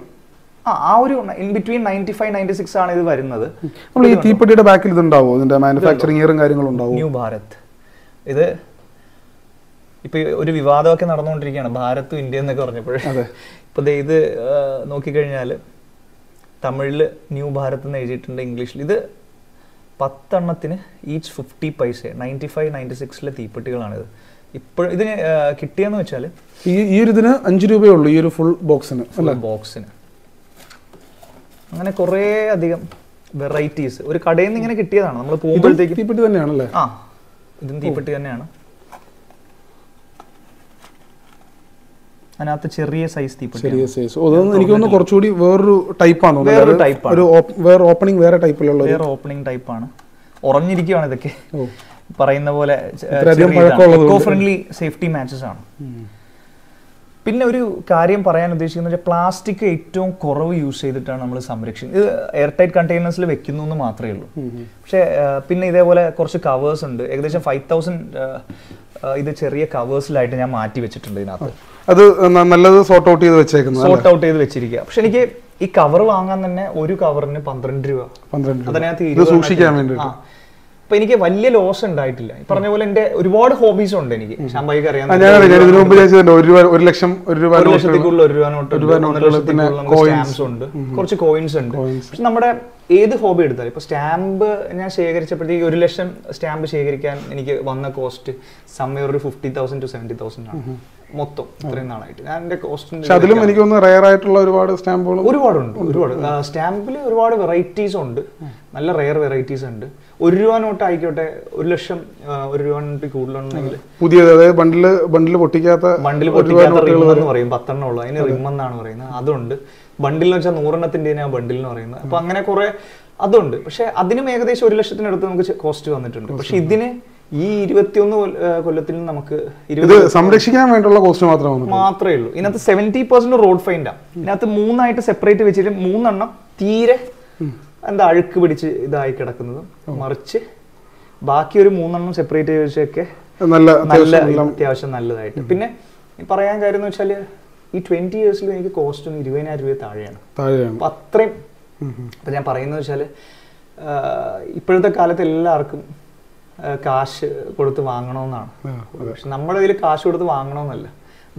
ആ ഒരു ഇൻ ബിറ്റ്വീൻ 95-96 ആണ് ഇത് വരുന്നത്. നമ്മൾ ഈ തീപ്പെട്ടിയുടെ ബാക്കിൽ ഇതുണ്ടാവോ, ഇതിന്റെ മാനുഫാക്ചറിംഗ് ഇയറും കാര്യങ്ങളും ഉണ്ടാവും? ന്യൂ ഭാരത്. ഇത് ഇപ്പൊ ഒരു വിവാദമൊക്കെ നടന്നുകൊണ്ടിരിക്കുകയാണ്, ഭാരത്തും ഇന്ത്യ എന്നൊക്കെ പറഞ്ഞപ്പോഴേ. ഇപ്പൊ ഇത് നോക്കിക്കഴിഞ്ഞാൽ തമിഴില് ന്യൂ ഭാരത് എന്ന് എഴുതിയിട്ടുണ്ട്, ഇംഗ്ലീഷിൽ. ഇത് 10 എണ്ണത്തിന് ഈച്ച് 50 പൈസ. 95-96 തീപ്പെട്ടികളാണിത്. ഇപ്പോൾ ഇതിന് കിട്ടിയെന്ന് വെച്ചാൽ ഈ ഒരു ഇതിന് 5 രൂപയേ ഉള്ളൂ, ഈ ഒരു ഫുൾ ബോക്സിന്. അങ്ങനെ കുറേ അധികം വെറൈറ്റീസ് ഒരു കടയിൽ നിന്ന് ഇങ്ങനെ കിട്ടിയതാണ്. നമ്മൾ പോകുമ്പോഴത്തേക്ക് തീപ്പെട്ടി തന്നെയാണല്ലേ? ആ, ഇതും തീപ്പെട്ടി തന്നെയാണ്. അതിനകത്ത് ചെറിയ സൈസ് തീപ്പെട്ടി. എനിക്ക് തോന്നുന്നു കുറച്ചുകൂടി വേറൊരു ടൈപ്പാണ്. വേറെ ഓപ്പണിംഗ് ടൈപ്പാണ്. ഉറഞ്ഞിരിക്കുകയാണ് ഇതൊക്കെ. പറയുന്ന പോലെ ഫ്രണ്ട്ലി സേഫ്റ്റി മാച്ചസ് ആണ്. പിന്നെ ഒരു കാര്യം പറയാൻ ഉദ്ദേശിക്കുന്നത് പ്ലാസ്റ്റിക് ഏറ്റവും കുറവ് യൂസ് ചെയ്തിട്ടാണ് നമ്മൾ സംരക്ഷിക്കുന്നത്. ഇത് എയർ ടൈറ്റ് കണ്ടെയ്നേഴ്സിൽ വെക്കുന്നു എന്ന് മാത്രമേ ഉള്ളൂ. പക്ഷേ പിന്നെ ഇതേപോലെ കുറച്ച് കവേഴ്സ് ഉണ്ട്, ഏകദേശം 5000 ഇത് ചെറിയ കവേഴ്സിലായിട്ട് ഞാൻ മാറ്റി വെച്ചിട്ടുണ്ട് ഇതിനകത്ത്. അത് നല്ലത് സോർട്ട് ഔട്ട് ചെയ്ത് വെച്ചിരിക്കുക. പക്ഷെ എനിക്ക് ഈ കവർ വാങ്ങാൻ തന്നെ ഒരു കവറിന് 12 രൂപ. അതിനകത്ത് സൂക്ഷിക്കാൻ വേണ്ടി. അപ്പൊ എനിക്ക് വലിയ ലോസ് ഉണ്ടായിട്ടില്ല. ഈ പറഞ്ഞ പോലെ എന്റെ ഒരുപാട് ഹോബീസ് ഉണ്ട് എനിക്ക്. ഷാംബായിക്ക് അറിയാം, 1 ലക്ഷം, 1 ലക്ഷത്തിക്കുള്ള 1 രൂപ നോട്ട്, 1 സ്റ്റാമ്പ്സ് ഉണ്ട്, കുറച്ച് കോയിൻസ് ഉണ്ട്. പക്ഷെ നമ്മുടെ ഏത് ഹോബി എടുത്താലും ഇപ്പൊ സ്റ്റാമ്പ് ഞാൻ ശേഖരിച്ചപ്പോഴത്തേക്ക് 1 ലക്ഷം സ്റ്റാമ്പ് ശേഖരിക്കാൻ എനിക്ക് വന്ന കോസ്റ്റ് സമയം ഒരു 50,000 to 70,000 ആണ് മൊത്തം ഇത്രയും നാളായിട്ട്. ഞാൻ എന്റെ കോസ്റ്റ് അതിലും എനിക്ക് റയർ ആയിട്ടുള്ള ഒരുപാട് സ്റ്റാമ്പുകൾ ഒരുപാടുണ്ട്. സ്റ്റാമ്പിൽ ഒരുപാട് വെറൈറ്റീസ് ഉണ്ട്, നല്ല റയർ വെറൈറ്റീസ് ഉണ്ട്. 1 രൂപ നോട്ട് ആയിക്കോട്ടെ, 1 ലക്ഷം 1 രൂപ നോട്ട് കൂടുതലുണ്ടെങ്കിൽ പുതിയത്, അതായത് ബണ്ടിൽ പൊട്ടിക്കാത്ത റിം എന്ന് പറയും, 10 എണ്ണം ഉള്ളു, അതിന് റിം എന്നാണ് പറയുന്നത്. അതുണ്ട്. ബണ്ടിൽ എന്ന് വെച്ചാൽ 100 എണ്ണത്തിന്റെ ബണ്ടിൽ എന്ന് പറയുന്നത്. അപ്പൊ അങ്ങനെ കുറെ അതുണ്ട്. പക്ഷെ അതിനും ഏകദേശം 1 ലക്ഷത്തിനടുത്ത് നമുക്ക് കോസ്റ്റ് വന്നിട്ടുണ്ട്. പക്ഷെ ഇതിന് ഈ 21 കൊല്ലത്തിൽ നമുക്ക് സംരക്ഷിക്കാൻ വേണ്ടിയുള്ള കോസ്റ്റ് മാത്രമേ ഉള്ളൂ. ഇതിനകത്ത് 70% റോഡ് ഫൈൻഡാ. ഇതിനകത്ത് 3 സെപ്പറേറ്റ് വെച്ചിട്ട് 3 എണ്ണം തീരെ അഴുക്ക് പിടിച്ച് ഇതായി കിടക്കുന്നതും, മറിച്ച് ബാക്കി ഒരു 3 എണ്ണം സെപ്പറേറ്റ് വെച്ചൊക്കെ നല്ല അത്യാവശ്യം നല്ലതായിട്ട്. പിന്നെ പറയാൻ കാര്യം എന്ന് വെച്ചാല് ഈ 20 ഇയേഴ്സിൽ എനിക്ക് കോസ്റ്റ് 20,000 രൂപ താഴെയാണ്. അപ്പൊ അത്രയും. അപ്പൊ ഞാൻ പറയുന്നത് വെച്ചാല് ഇപ്പോഴത്തെ കാലത്ത് എല്ലാവർക്കും കാശ് കൊടുത്ത് വാങ്ങണമെന്നാണ്. പക്ഷെ നമ്മുടെ കയ്യിൽ കാശ് കൊടുത്ത് വാങ്ങണമെന്നല്ല,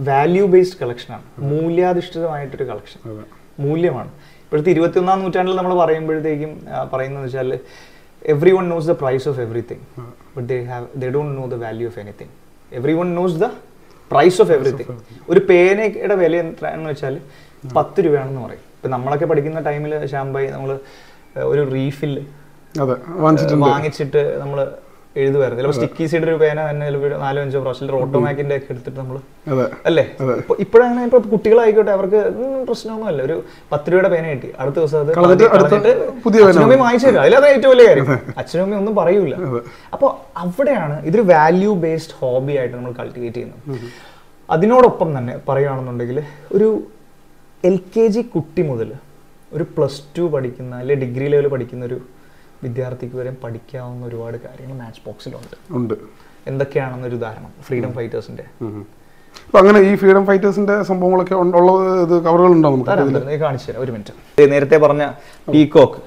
വാല്യൂ ബേസ്ഡ് കളക്ഷനാണ്, മൂല്യാധിഷ്ഠിതമായിട്ടൊരു കളക്ഷൻ, മൂല്യമാണ്. ഇപ്പോഴത്തെ 21ാം നൂറ്റാണ്ടിൽ നമ്മൾ പറയുമ്പോഴത്തേക്കും പറയുന്നത് വെച്ചാൽ everyone knows the price of everything, but they don't know the value of anything. Everyone knows the price of everything. ഒരു പേനയുടെ വില എത്രയാണെന്ന് വെച്ചാൽ 10 രൂപയാണെന്ന് പറയും. ഇപ്പം നമ്മളൊക്കെ പഠിക്കുന്ന ടൈമിൽ ഷാംബായി നമ്മൾ ഒരു റീഫിൽ വാങ്ങിച്ചിട്ട് നമ്മൾ എഴുതുമായിരുന്നു. ചിലപ്പോൾ സ്റ്റിക്കി സൈഡ് ഒരു പേന തന്നെ 4-5 പ്രാവശ്യം ഓട്ടോമാക്കിന്റെ ഒക്കെ എടുത്തിട്ട് നമ്മൾ അല്ലേ. ഇപ്പോഴങ്ങനെ ഇപ്പൊ കുട്ടികളായിക്കോട്ടെ, അവർക്ക് പ്രശ്നമൊന്നുമല്ല. ഒരു 10 രൂപയുടെ പേന കിട്ടി, അടുത്ത ദിവസം അത് അച്ഛനമ്മയും വാങ്ങിച്ചു തരും. അതിലത് ഏറ്റവും വലിയ കാര്യം. അച്ഛനമ്മയും ഒന്നും പറയൂല. അപ്പോൾ അവിടെയാണ് ഇതൊരു വാല്യൂ ബേസ്ഡ് ഹോബി ആയിട്ട് നമ്മൾ കൾട്ടിവേറ്റ് ചെയ്യുന്നത്. അതിനോടൊപ്പം തന്നെ പറയുകയാണെന്നുണ്ടെങ്കിൽ ഒരു LKG കുട്ടി മുതൽ ഒരു +2 പഠിക്കുന്ന അല്ലെങ്കിൽ ഡിഗ്രി ലെവൽ പഠിക്കുന്ന ഒരു വിദ്യാർത്ഥിക്ക് വരെ പഠിക്കാവുന്ന ഒരുപാട് കാര്യങ്ങൾ മാച്ച് ബോക്സിലുണ്ട്. എന്തൊക്കെയാണെന്നൊരു ഉദാഹരണം ഫ്രീഡം ഫൈറ്റേഴ്സിന്റെ. അങ്ങനെ ഈ ഫ്രീഡം ഫൈറ്റേഴ്സിന്റെ സംഭവങ്ങളൊക്കെ കവറുകളുണ്ടോ? കാണിച്ചു തരാം, ഒരു മിനിറ്റ്. നേരത്തെ പറഞ്ഞ പീകോക്ക്,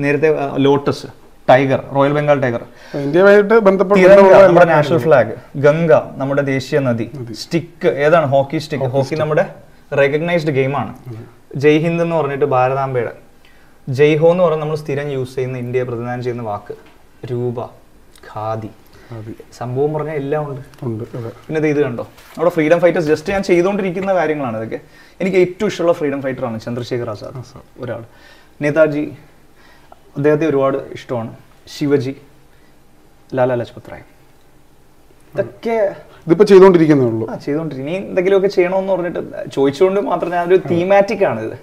നേരത്തെ lotus, tiger, royal Bengal tiger, ഇന്ത്യയുമായിട്ട് ബന്ധപ്പെട്ട നമ്മുടെ നാഷണൽ ഫ്ലാഗ്, ഗംഗ നമ്മുടെ ദേശീയ നദി, സ്റ്റിക്ക് ഏതാണ്? Hockey stick. ഹോക്കി നമ്മുടെ റെക്കഗ്നൈസ്ഡ് ഗെയിമാണ്. ജയ് ഹിന്ദ് എന്ന് പറഞ്ഞിട്ട് ഭാരതാംബയുടെ, ജയ് ഹോ എന്ന് പറഞ്ഞാൽ നമ്മൾ സ്ഥിരം യൂസ് ചെയ്യുന്ന, ഇന്ത്യയെ പ്രതിനിധാനം ചെയ്യുന്ന വാക്ക്, രൂപ, ഖാദി. സംഭവം പറഞ്ഞാൽ എല്ലാം ഉണ്ട്. പിന്നെ ഇത് കണ്ടോ, നമ്മുടെ ഫ്രീഡം ഫൈറ്റേഴ്സ്. ജസ്റ്റ് ഞാൻ ചെയ്തുകൊണ്ടിരിക്കുന്ന കാര്യങ്ങളാണ് ഇതൊക്കെ. എനിക്ക് ഏറ്റവും ഇഷ്ടമുള്ള ഫ്രീഡം ഫൈറ്ററാണ് ചന്ദ്രശേഖർ ആസാദ്. ഒരാൾ. നേതാജി, അദ്ദേഹത്തെ ഒരുപാട് ഇഷ്ടമാണ്. ശിവജി, ലാലാ ലജ്പത് റായ്. ഇതൊക്കെ ഇതിപ്പോ ചെയ്തോണ്ടിരിക്കുന്നുള്ളൂ. ഇനി എന്തെങ്കിലുമൊക്കെ ചെയ്യണമെന്ന് പറഞ്ഞിട്ട് ചോദിച്ചുകൊണ്ട് മാത്രം ഞാൻ ഒരു തീമാറ്റിക് ആണ് ഇത്.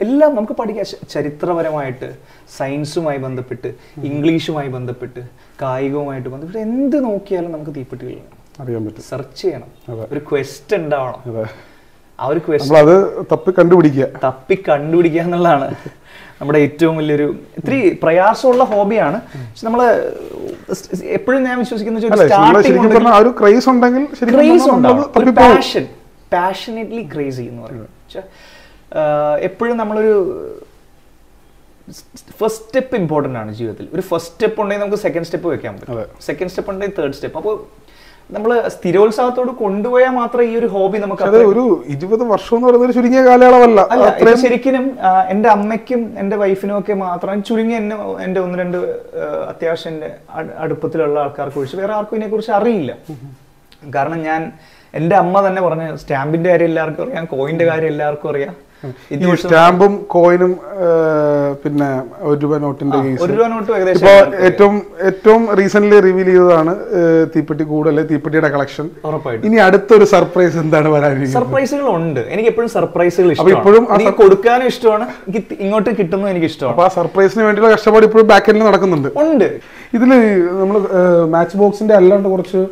എല്ലാം നമുക്ക് പഠിക്കാം. ചരിത്രപരമായിട്ട്, സയൻസുമായി ബന്ധപ്പെട്ട്, ഇംഗ്ലീഷുമായി ബന്ധപ്പെട്ട്, കായികവുമായിട്ട് ബന്ധപ്പെട്ട് എന്ത് നോക്കിയാലും നമുക്ക് തീപ്പെട്ടികൾ അറിയാൻ പറ്റും. സെർച്ച് ചെയ്യണം, ഒരു ക്വസ്റ്റ് ഉണ്ടാവണം. ആ ഒരു ക്വസ്റ്റ് തപ്പി കണ്ടുപിടിക്കുക എന്നുള്ളതാണ് നമ്മുടെ ഏറ്റവും വലിയൊരു, ഇത്തിരി പ്രയാസമുള്ള ഹോബിയാണ്. പക്ഷെ നമ്മള് എപ്പോഴും ഞാൻ വിശ്വസിക്കുന്ന പാഷനേറ്റ്ലി ക്രേസി എന്ന് പറയുന്നത്. എപ്പോഴും നമ്മളൊരു ഫസ്റ്റ് സ്റ്റെപ്പ് ഇമ്പോർട്ടൻ്റ് ആണ് ജീവിതത്തിൽ. ഒരു ഫസ്റ്റ് സ്റ്റെപ്പ് ഉണ്ടെങ്കിൽ നമുക്ക് സെക്കൻഡ് സ്റ്റെപ്പ് വെക്കാൻ പറ്റും, സെക്കൻഡ് സ്റ്റെപ്പ് ഉണ്ടെങ്കിൽ തേർഡ് സ്റ്റെപ്പ്. അപ്പോൾ നമ്മൾ സ്ഥിരോത്സാഹത്തോട് കൊണ്ടുപോയാൽ മാത്രമേ ഈ ഒരു ഹോബി നമുക്ക്. ഒരു 20 വർഷം എന്ന് പറയുന്നത് ചുരുങ്ങിയ കാലയളവല്ല. ശരിക്കും എൻ്റെ അമ്മയ്ക്കും എൻ്റെ വൈഫിനും ഒക്കെ മാത്രം ചുരുങ്ങിയ എൻ്റെ 1-2 അത്യാവശ്യം എൻ്റെ അടുപ്പത്തിലുള്ള ആൾക്കാർക്ക് ഒഴിച്ച് വേറെ ആർക്കും ഇതിനെക്കുറിച്ച് അറിയില്ല. കാരണം എൻ്റെ അമ്മ തന്നെ പറഞ്ഞ സ്റ്റാമ്പിന്റെ കാര്യം എല്ലാവർക്കും അറിയാം, കോയിന്റെ കാര്യം എല്ലാവർക്കും അറിയാം. സ്റ്റാമ്പും കോയിനും പിന്നെ 1 രൂപ നോട്ടിന്റെ ഏറ്റവും റീസെന്റ് റിവീൽ ചെയ്തതാണ് തീപ്പെട്ടി കൂടല്, തീപ്പെട്ടിയുടെ കളക്ഷൻ. ഇനി അടുത്തൊരു സർപ്രൈസ് എന്താണ് വരാനിരിക്കുന്നത്? സർപ്രൈസുകൾ ഉണ്ട്. എനിക്ക് എപ്പോഴും സർപ്രൈസുകൾ ഇഷ്ടമാണ്, കൊടുക്കാനും ഇഷ്ടമാണ്, ഇങ്ങോട്ട് കിട്ടുന്നു എനിക്ക് ഇഷ്ടമാണ്. അപ്പൊ ആ സർപ്രൈസിന് വേണ്ടിയുള്ള കഷ്ടപ്പാട് ഇപ്പോഴും ബാക്ക് എൻഡിൽ നടക്കുന്നുണ്ട്. ഇതില് നമ്മൾ മാച്ച് ബോക്സിന്റെ അല്ലാണ്ട് കുറച്ച്,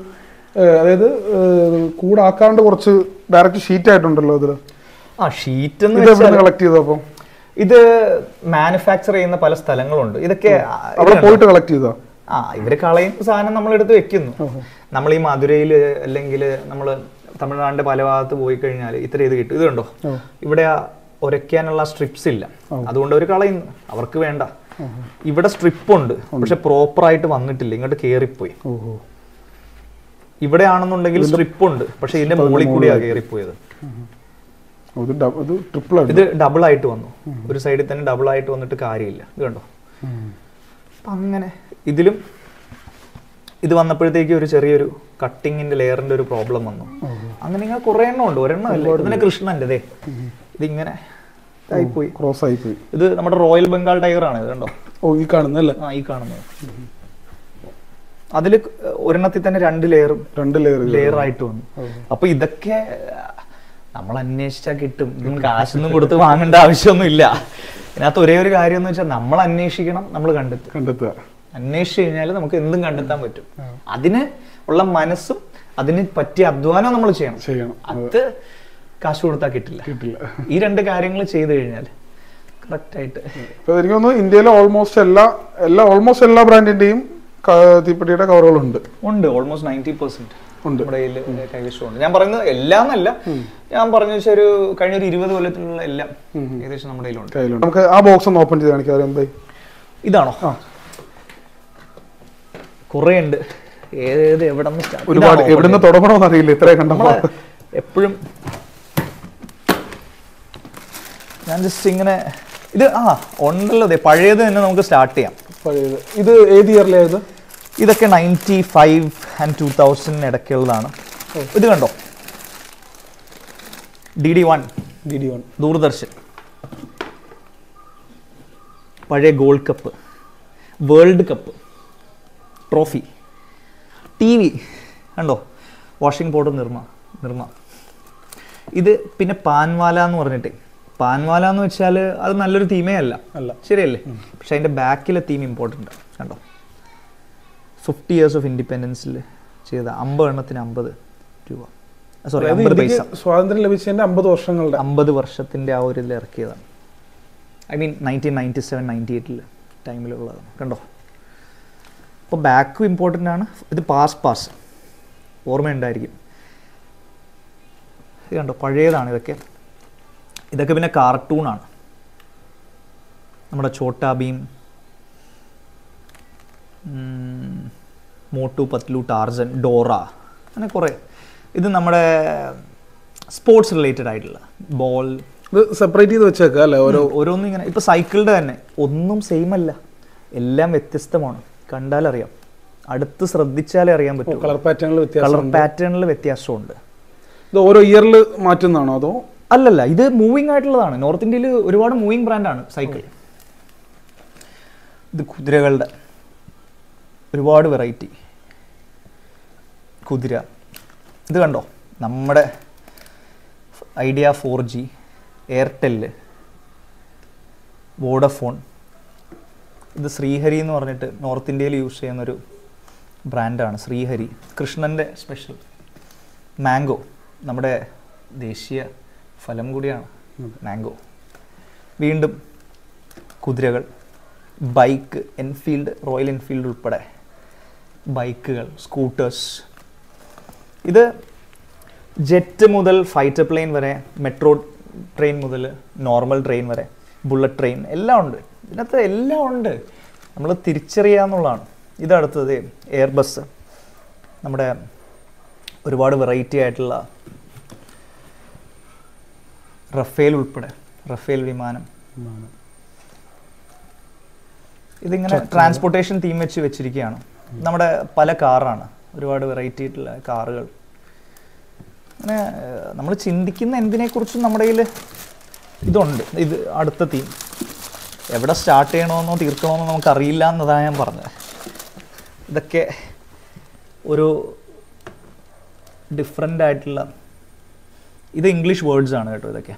അതായത് കൂടാക്കാണ്ട് കുറച്ച് ഡയറക്റ്റ് ഷീറ്റ് ആയിട്ടുണ്ടല്ലോ ഇതിൽ. ആ ഷീറ്റ് കളക്ട് ചെയ്തപ്പോ ഇത് മാനുഫാക്ചർ ചെയ്യുന്ന പല സ്ഥലങ്ങളുണ്ട്. ഇതൊക്കെ അവിടെ പോയിട്ട് കളക്ട് ചെയ്തോ? ഇവര് കളയുന്ന സാധനം നമ്മളെടുത്ത് വെക്കുന്നു. നമ്മൾ ഈ മധുരയില് അല്ലെങ്കിൽ നമ്മൾ തമിഴ്നാടിന്റെ പല ഭാഗത്ത് പോയി കഴിഞ്ഞാൽ ഇത്ര ഇത് കിട്ടും. ഇത് കണ്ടോ, ഇവിടെ ഉരയ്ക്കാനുള്ള സ്ട്രിപ്സ് ഇല്ല, അതുകൊണ്ട് അവർ കളയുന്നു, അവർക്ക് വേണ്ട. ഇവിടെ സ്ട്രിപ്പ് ഉണ്ട്, പക്ഷെ പ്രോപ്പർ ആയിട്ട് വന്നിട്ടില്ല, ഇങ്ങോട്ട് കേറിപ്പോയി. ഇവിടെ ആണെന്നുണ്ടെങ്കിൽ സ്ട്രിപ്പ് ഉണ്ട്, പക്ഷെ ഇതിന്റെ മുകളിൽ കൂടിയാ കേറിപ്പോയത്. ഇത് ഡബിൾ ആയിട്ട് വന്നു, ഒരു സൈഡിൽ തന്നെ ഡബിൾ ആയിട്ട് വന്നിട്ട് കാര്യമില്ല. ഇത് കണ്ടോ. അങ്ങനെ ഇതിലും ഇത് വന്നപ്പോഴത്തേക്ക് ഒരു ചെറിയൊരു കട്ടിങ്ങിന്റെ ലെയറിന്റെ ഒരു പ്രോബ്ലം വന്നു. അങ്ങനെ ഇങ്ങനെ കുറെ എണ്ണം ഉണ്ട്, ഒരെണ്ണം അല്ല. ഇതിനെ കൃഷ്ണന്റെ ഇതിങ്ങനെ ആയിപ്പോയി, ക്രോസ് ആയിപ്പോയി. ഇത് നമ്മുടെ റോയൽ ബംഗാൾ ടൈഗർ ആണ്. ഇത് കണ്ടോ, ഈ കാണുന്നല്ലേ? ഈ കാണുന്നത്. അതില് ഒരെണ്ണത്തിൽ തന്നെ രണ്ട് ലെയർ ആയിട്ട് വന്നു. അപ്പൊ ഇതൊക്കെ നമ്മൾ അന്വേഷിച്ചാൽ കിട്ടും, കാശൊന്നും കൊടുത്ത് വാങ്ങേണ്ട ആവശ്യമൊന്നും ഇല്ല. ഇതിനകത്ത് ഒരേ ഒരു കാര്യം എന്ന് വെച്ചാൽ നമ്മൾ അന്വേഷിക്കണം, നമ്മൾ കണ്ടെത്തുക. അന്വേഷിച്ചു കഴിഞ്ഞാൽ നമുക്ക് എന്തും കണ്ടെത്താൻ പറ്റും. അതിന് ഉള്ള മനസ്സും അതിന് പറ്റിയ അധ്വാനം നമ്മൾ ചെയ്യണം. അത് കാശ് കൊടുത്താൽ കിട്ടില്ല. ഈ രണ്ട് കാര്യങ്ങൾ ചെയ്തു കഴിഞ്ഞാൽ കറക്റ്റ് ആയിട്ട്. എനിക്ക് തോന്നുന്നു ഇന്ത്യയിലെ ഓൾമോസ്റ്റ് എല്ലാ ബ്രാൻഡിന്റെയും തീപ്പെട്ടിയുടെ കവറുകളുണ്ട്. ഓൾമോസ്റ്റ് 90% നമ്മുടെ കൈവശമുണ്ട്. ഞാൻ പറയുന്നത് എല്ലാം എന്നല്ല, ഞാൻ പറഞ്ഞു വെച്ചാൽ ഒരു കഴിഞ്ഞ ഒരു 20 കൊല്ലത്തിലുള്ള എല്ലാം ഏകദേശം നമ്മുടെ കയ്യിലുണ്ട്. നമുക്ക് ആ ബോക്സ് ഒന്ന് ഓപ്പൺ ചെയ്ത് കാണിക്കാം. ഇതാണോ? കുറെ ഉണ്ട്, ഏത് എവിടുന്ന് തുടങ്ങണമെന്ന് അറിയില്ല. ഇത്രയും കണ്ടപ്പോൾ എപ്പോഴും ഞാൻ ജസ്റ്റ് ഇങ്ങനെ ഇത് ഉണ്ടല്ലോ, പഴയത് തന്നെ നമുക്ക് സ്റ്റാർട്ട് ചെയ്യാം. പഴയത് ഇത് ഏത് ഇയറിലായത്? ഇതൊക്കെ 95 and 2000 ഇടയ്ക്കുള്ളതാണ്. ഇത് കണ്ടോ, DD1 ദൂരദർശൻ, പഴയ gold cup, world cup trophy, TV കണ്ടോ, വാഷിംഗ് പൗഡർ നിർമ്മ. ഇത് പിന്നെ പാൻവാല എന്ന് പറഞ്ഞിട്ട്, പാൻവാല എന്ന് വെച്ചാൽ അത് നല്ലൊരു തീമേ അല്ല, ശരിയല്ലേ? പക്ഷെ അതിന്റെ ബാക്കിലെ തീം ഇമ്പോർട്ടൻ്റ്. കണ്ടോ, 50 years of ഇൻഡിപെൻഡൻസിൽ ചെയ്ത 50 എണ്ണത്തിന് 50 രൂപ, സോറി 50 പൈസ. സ്വാതന്ത്ര്യം ലഭിച്ചതിന്റെ 50 വർഷത്തിന്റെ ആ ഒരു ഇതിൽ ഇറക്കിയതാണ്. I mean 1997, 98 ടൈമിലുള്ളതാണ്. കണ്ടോ, അപ്പോൾ ബാക്കും ഇമ്പോർട്ടൻ്റ് ആണ്. ഇത് പാസ് ഓർമ്മയുണ്ടായിരിക്കും. ഇത് കണ്ടോ, പഴയതാണ് ഇതൊക്കെ പിന്നെ കാർട്ടൂണാണ്. നമ്മുടെ ഛോട്ടാ ഭീം, മോട്ടു പത്ലു, ടാർസൻ, ഡോറ, അങ്ങനെ കുറേ. ഇത് നമ്മുടെ സ്പോർട്സ് റിലേറ്റഡ് ആയിട്ടുള്ള ബോൾ സെപ്പറേറ്റ് ചെയ്ത് വെച്ചേക്കാം അല്ലേ? ഓരോന്നും ഇങ്ങനെ. ഇപ്പോൾ സൈക്കിളിൻ്റെ തന്നെ ഒന്നും സെയിം അല്ല, എല്ലാം വ്യത്യസ്തമാണ്. കണ്ടാലറിയാം, അടുത്ത് ശ്രദ്ധിച്ചാലേ അറിയാൻ പറ്റും. കളർ പാറ്റേണിൽ വ്യത്യാസമുണ്ട്. ഇത് ഓരോ ഇയറിൽ മാറ്റുന്നതാണോ അതോ? അല്ലല്ല, ഇത് മൂവിങ് ആയിട്ടുള്ളതാണ്. നോർത്ത് ഇന്ത്യയിൽ ഒരുപാട് മൂവിങ് ബ്രാൻഡാണ് സൈക്കിൾ. ഇത് കുതിരകളുടെ ഒരുപാട് വെറൈറ്റി കുതിര. ഇത് കണ്ടോ, നമ്മുടെ ഐഡിയ 4G, എയർടെല്, വോഡഫോൺ. ഇത് ശ്രീഹരി എന്ന് പറഞ്ഞിട്ട് നോർത്ത് ഇന്ത്യയിൽ യൂസ് ചെയ്യുന്നൊരു ബ്രാൻഡാണ് ശ്രീഹരി. കൃഷ്ണൻ്റെ സ്പെഷ്യൽ. മാംഗോ, നമ്മുടെ ദേശീയ ഫലം കൂടിയാണ് മാംഗോ. വീണ്ടും കുതിരകൾ, ബൈക്ക്, റോയൽ എൻഫീൽഡ് ഉൾപ്പെടെ ബൈക്കുകൾ, സ്കൂട്ടേഴ്സ്. ഇത് ജെറ്റ് മുതൽ ഫൈറ്റർ പ്ലെയിൻ വരെ, മെട്രോ ട്രെയിൻ മുതൽ നോർമൽ ട്രെയിൻ വരെ, ബുള്ളറ്റ് ട്രെയിൻ എല്ലാം ഉണ്ട്. ഇതിനകത്ത് എല്ലാം ഉണ്ട്, നമ്മൾ തിരിച്ചറിയാന്നുള്ളതാണ്. ഇതടുത്തത് എയർബസ്, നമ്മുടെ ഒരുപാട് വെറൈറ്റി ആയിട്ടുള്ള റഫേൽ ഉൾപ്പെടെ, റഫേൽ വിമാനം. ഇതിങ്ങനെ ട്രാൻസ്പോർട്ടേഷൻ തീം വെച്ചിരിക്കുകയാണ്. നമ്മുടെ പല കാറാണ്, ഒരുപാട് വെറൈറ്റി ആയിട്ടുള്ള കാറുകൾ. അങ്ങനെ നമ്മൾ ചിന്തിക്കുന്ന എന്തിനെക്കുറിച്ചും നമ്മുടെ കയ്യിൽ ഇതുണ്ട്. ഇത് അടുത്ത തീം. എവിടെ സ്റ്റാർട്ട് ചെയ്യണമെന്നോ തീർക്കണമെന്നോ നമുക്കറിയില്ല എന്നതാണ് ഞാൻ പറഞ്ഞത്. ഇതൊക്കെ ഒരു ഡിഫറെൻ്റ് ആയിട്ടുള്ള, ഇത് ഇംഗ്ലീഷ് വേർഡ്സ് ആണ് കേട്ടോ. ഇതൊക്കെ